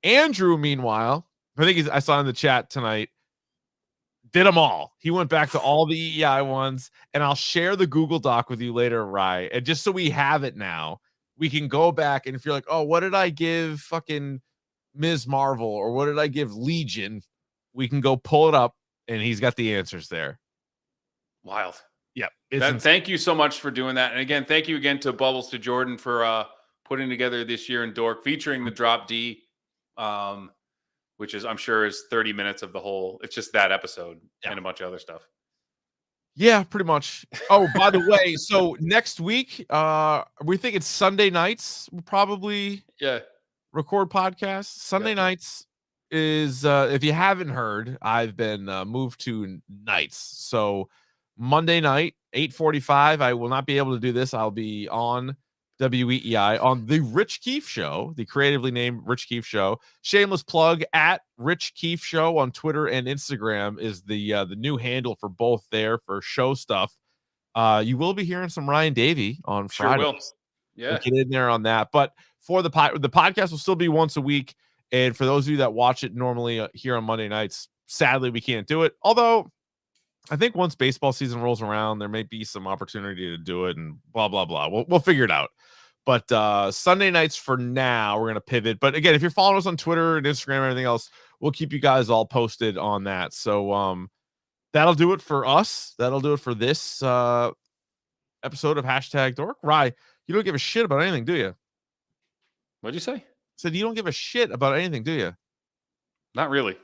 Andrew, meanwhile, I saw in the chat tonight, did them all. He went back to all the EEI ones, and I'll share the Google Doc with you later, Rye. And just so we have it now, we can go back, and if you're like, oh, what did I give fucking Ms. Marvel, or what did I give Legion? We can go pull it up, and he's got the answers there. Wild. Yep. Thank you so much for doing that. And again, thank you again to Bubbles, to Jordan for putting together this year in Dork, featuring the Drop D. Which is, I'm sure, is 30 minutes of the whole. It's just that episode and a bunch of other stuff. Yeah, pretty much. Oh, by the way, so next week, we think it's Sunday nights. We'll probably record podcasts. Sunday nights is, if you haven't heard, I've been moved to nights. So Monday night, 8:45. I will not be able to do this. I'll be on WEEI on the Rich Keefe Show, the creatively named Rich Keefe Show. Shameless plug at Rich Keefe Show on Twitter and Instagram is the new handle for both there for show stuff. You will be hearing some Ryan Davey on Friday. Sure will. Yeah. So get in there on that. But for the podcast will still be once a week. And for those of you that watch it normally here on Monday nights, sadly we can't do it. Although I think once baseball season rolls around, there may be some opportunity to do it and blah, blah, blah. We'll figure it out. But Sunday nights for now, we're going to pivot. But again, if you're following us on Twitter and Instagram and everything else, we'll keep you guys all posted on that. So that'll do it for us. That'll do it for this episode of Hashtag Dork. Rye, you don't give a shit about anything, do you? What'd you say? Said you don't give a shit about anything, do you? Not really.